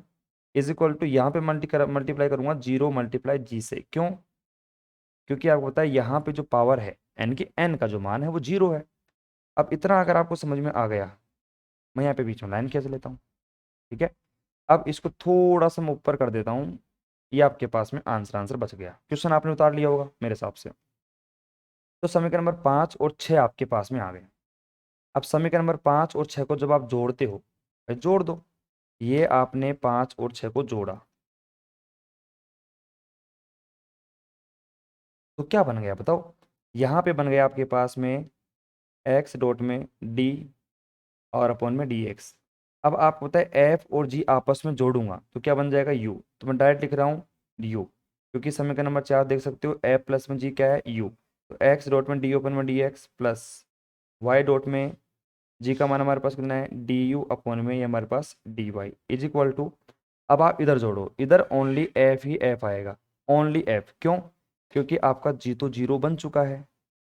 [SPEAKER 1] इज इक्वल टू यहाँ पे मल्टीप्लाई करूंगा 0 मल्टीप्लाई जी से। क्यों? क्योंकि आपको पता है यहाँ पे जो पावर है एन की, एन का जो मान है वो 0 है। अब इतना अगर आपको समझ में आ गया, मैं यहाँ पे बीच में लाइन खींच लेता हूँ। ठीक है। अब इसको थोड़ा सा मैं ऊपर कर देता हूँ, ये आपके पास में आंसर आंसर बच गया। क्वेश्चन आपने उतार लिया होगा मेरे हिसाब से। तो समीकरण नंबर 5 और 6 आपके पास में आ गए। अब समीकरण नंबर 5 और 6 को जब आप जोड़ते हो, भाई जोड़ दो। ये आपने 5 और 6 को जोड़ा, तो क्या बन गया बताओ? यहाँ पे बन गया आपके पास में एक्स डॉट में डी और अपॉन में डी एक्स। अब आपको पता है एफ और जी आपस में जोड़ूंगा तो क्या बन जाएगा? यू। तो मैं डायरेक्ट लिख रहा हूँ यू, क्योंकि समीकरण नंबर 4 देख सकते हो, एफ प्लस में जी क्या है? यू। तो एक्स डॉट में डी अपॉन में D x plus Y dot में जी का मान हमारे पास कितना है? डी यू अपॉन में ये हमारे पास D Y is equal to. अब आप इधर जोड़ो, इधर ओनली एफ ही एफ आएगा, ओनली एफ। क्यों? क्योंकि आपका जी तो 0 बन चुका है,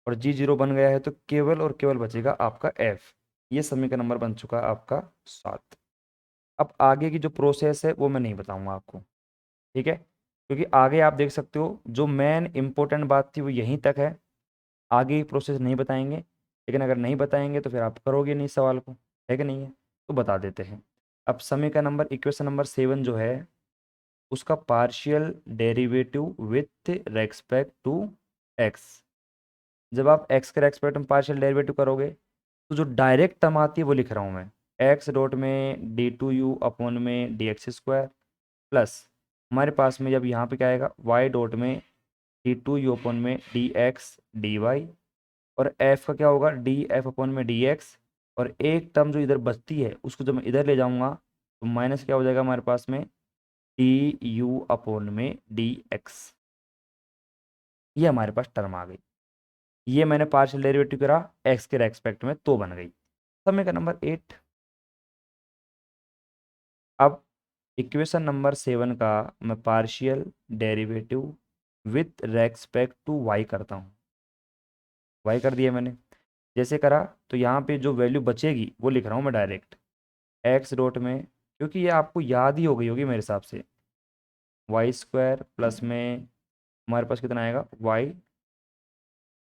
[SPEAKER 1] और जी 0 बन गया है, तो केवल और केवल बचेगा आपका एफ। ये समीकरण नंबर बन चुका है आपका 7। अब आगे की जो प्रोसेस है वो मैं नहीं बताऊंगा आपको। ठीक है। क्योंकि आगे आप देख सकते हो जो मेन इंपॉर्टेंट बात थी वो यहीं तक है, आगे की प्रोसेस नहीं बताएंगे। लेकिन अगर नहीं बताएंगे तो फिर आप करोगे नहीं सवाल को, है कि नहीं है? तो बता देते हैं। अब समीकरण नंबर इक्वेशन नंबर 7 जो है, उसका partial derivative with respect to x. जब आप एक्स के रेस्पेक्ट में पार्शियल डेरिवेटिव करोगे, तो जो डायरेक्ट टर्म आती है वो लिख रहा हूँ मैं, एक्स डॉट में डी टू यू अपॉन में डी एक्स स्क्वायर प्लस हमारे पास में जब यहाँ पे क्या आएगा, वाई डॉट में डी टू यू अपॉन में डी एक्स डी वाई, और एफ का क्या होगा? डी एफ अपॉन में डी एक्स। और एक टर्म जो इधर बचती है उसको जब मैं इधर ले जाऊंगा, तो माइनस क्या हो जाएगा हमारे पास में? डी यू अपॉन में डी एक्स। ये हमारे पास टर्म आ गई। ये मैंने पार्शियल डेरिवेटिव करा एक्स के रेस्पेक्ट में, तो बन गई समीकरण नंबर 8। अब इक्वेशन नंबर 7 का मैं partial derivative with respect to y करता हूँ। वाई कर दिया मैंने। जैसे करा तो यहाँ पे जो वैल्यू बचेगी वो लिख रहा हूँ मैं डायरेक्ट, एक्स डॉट में, क्योंकि ये आपको याद ही हो गई होगी मेरे हिसाब से, वाई स्क्वायर प्लस में हमारे पास कितना आएगा? वाई,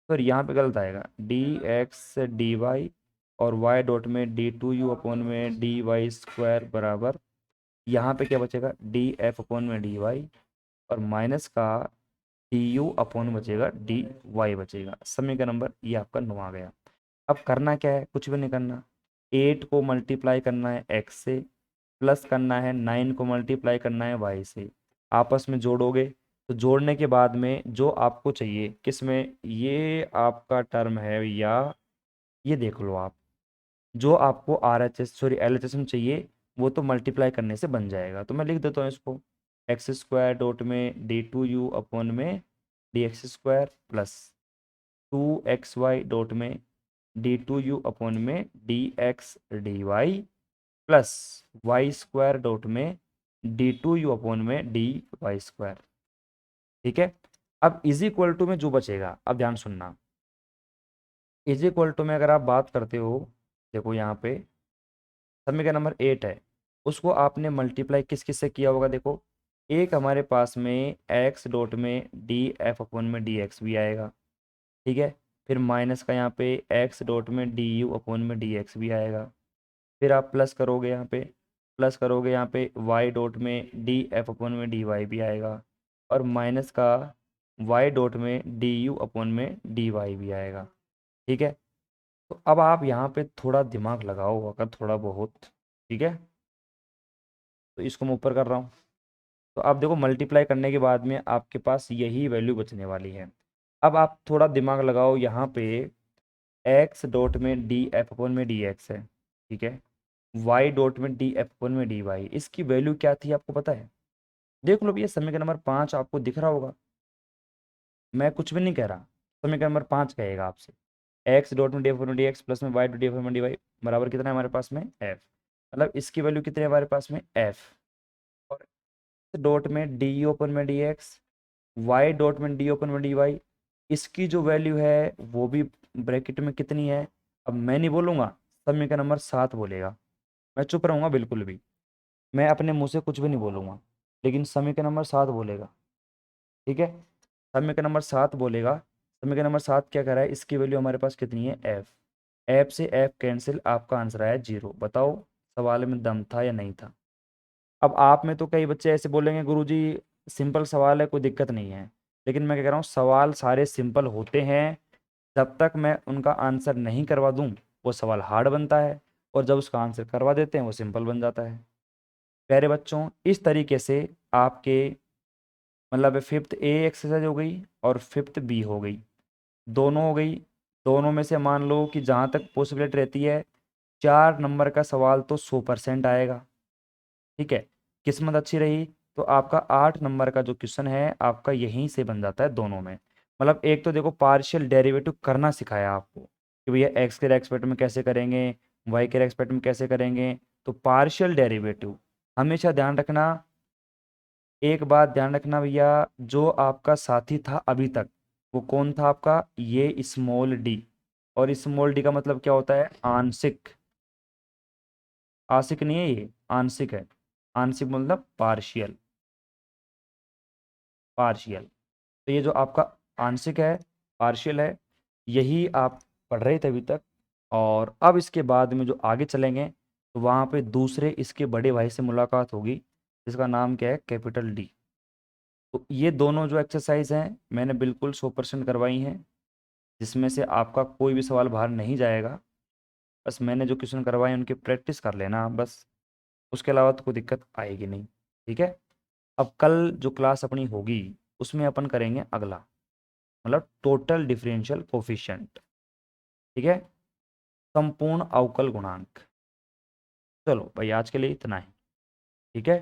[SPEAKER 1] फिर यहाँ पे गलत आएगा, डी एक्स डी वाई, और वाई डॉट में डी टू यू अपॉन में डी वाई स्क्वायर बराबर यहाँ पे क्या बचेगा, डी एफ अपॉन में डी वाई, और माइनस का डी यू अपॉन बचेगा डी वाई बचेगा। समीकरण नंबर ये आपका 9 आ गया। अब करना क्या है, कुछ भी नहीं करना, 8 को मल्टीप्लाई करना है एक्स से, प्लस करना है 9 को मल्टीप्लाई करना है वाई से, आपस में जोड़ोगे तो जोड़ने के बाद में जो आपको चाहिए किस में, ये आपका टर्म है या ये देख लो आप, जो आपको R H S sorry L H S में चाहिए वो तो मल्टीप्लाई करने से बन जाएगा। तो मैं लिख देता हूँ इसको, एक्स स्क्वायर डॉट में डी टू यू अपॉन में D x square plus 2xy dot में डी टू यू अपॉन में D x d Y plus y square dot में डी टू यू अपॉन में डी वाई स्क्वायर। ठीक है, अब is equal to में जो बचेगा, अब ध्यान सुनना, इज इक्वल टू में अगर आप बात करते हो, देखो यहाँ पे समीकरण नंबर 8 है, उसको आपने मल्टीप्लाई किस किस से किया होगा, देखो एक हमारे पास में एक्स डॉट में डी एफ अपॉन में डी एक्स भी आएगा, ठीक है, फिर माइनस का यहाँ पे एक्स डॉट में डी यू अपॉन में डी एक्स भी आएगा, फिर आप प्लस करोगे यहाँ पे, प्लस करोगे यहाँ पे वाई डॉट में डी एफ अपॉन में डी वाई भी आएगा, और माइनस का वाई डॉट में डी यू अपॉन में डी वाई भी आएगा। ठीक है, तो अब आप यहाँ पे थोड़ा दिमाग लगाओ अगर थोड़ा बहुत, ठीक है, तो इसको मैं ऊपर कर रहा हूँ, तो आप देखो मल्टीप्लाई करने के बाद में आपके पास यही वैल्यू बचने वाली है। अब आप थोड़ा दिमाग लगाओ, यहाँ पे एक्स डॉट में डी एफ अपन में डी एक्स है, ठीक है, वाई डॉट में डी एफ अपन में डी वाई, इसकी वैल्यू क्या थी आपको पता है, देख लो भैया समीकरण नंबर 5 आपको दिख रहा होगा, मैं कुछ भी नहीं कह रहा, समीकरण नंबर 5 कहेगा आपसे, एक्स डॉट में डी एफ अपन में डी एक्स प्लस में y dot D f upon में डी वाई बराबर कितना है हमारे पास में एफ, मतलब इसकी वैल्यू कितनी है हमारे पास में एफ, और डॉट में डी यू अपन में डी एक्स, वाई डॉट में डी ओपन में डी वाई, इसकी जो वैल्यू है वो भी ब्रैकेट में कितनी है, अब मैं नहीं बोलूँगा, समीकरण नंबर 7 बोलेगा, मैं चुप रहूँगा बिल्कुल भी, मैं अपने मुंह से कुछ भी नहीं बोलूँगा, लेकिन समीकरण नंबर 7 बोलेगा। ठीक है, समीकरण नंबर 7 बोलेगा, समीकरण नंबर 7 क्या कर रहा है, इसकी वैल्यू हमारे पास कितनी है एफ, एफ से एफ कैंसिल, आपका आंसर आया 0। बताओ सवाल में दम था या नहीं था। अब आप में तो कई बच्चे ऐसे बोलेंगे गुरुजी सिंपल सवाल है कोई दिक्कत नहीं है, लेकिन मैं क्या कह रहा हूँ सवाल सारे सिंपल होते हैं, जब तक मैं उनका आंसर नहीं करवा दूँ वो सवाल हार्ड बनता है, और जब उसका आंसर करवा देते हैं वो सिंपल बन जाता है। प्यारे बच्चों इस तरीके से आपके मतलब फिफ्थ ए एक्सरसाइज हो गई और फिफ्थ बी हो गई, दोनों हो गई, दोनों में से मान लो कि जहाँ तक पॉसिबिलिटी रहती है 4 नंबर का सवाल तो 100% आएगा। ठीक है, किस्मत अच्छी रही तो आपका 8 नंबर का जो क्वेश्चन है आपका यहीं से बन जाता है दोनों में। मतलब एक तो देखो पार्शियल डेरिवेटिव करना सिखाया आपको कि भैया एक्स के रेस्पेक्ट में कैसे करेंगे, वाई के रेस्पेक्ट में कैसे करेंगे, तो पार्शियल डेरिवेटिव हमेशा ध्यान रखना। एक बात ध्यान रखना भैया, जो आपका साथी था अभी तक वो कौन था आपका, ये स्मॉल डी, और स्मॉल डी का मतलब क्या होता है आंशिक, आंशिक नहीं है ये आंशिक है, आंशिक मतलब पार्शियल, पार्शियल, तो ये जो आपका आंशिक है पार्शियल है यही आप पढ़ रहे थे अभी तक। और अब इसके बाद में जो आगे चलेंगे तो वहाँ पे दूसरे इसके बड़े भाई से मुलाकात होगी जिसका नाम क्या है कैपिटल डी। तो ये दोनों जो एक्सरसाइज हैं मैंने बिल्कुल 100% करवाई हैं, जिसमें से आपका कोई भी सवाल बाहर नहीं जाएगा, बस मैंने जो क्वेश्चन करवाए उनकी प्रैक्टिस कर लेना आप बस, उसके अलावा तो कोई दिक्कत आएगी नहीं। ठीक है, अब कल जो क्लास अपनी होगी उसमें अपन करेंगे अगला, मतलब टोटल डिफरेंशियल कोफिशिएंट। ठीक है, संपूर्ण अवकल गुणांक। चलो भाई आज के लिए इतना ही, ठीक है।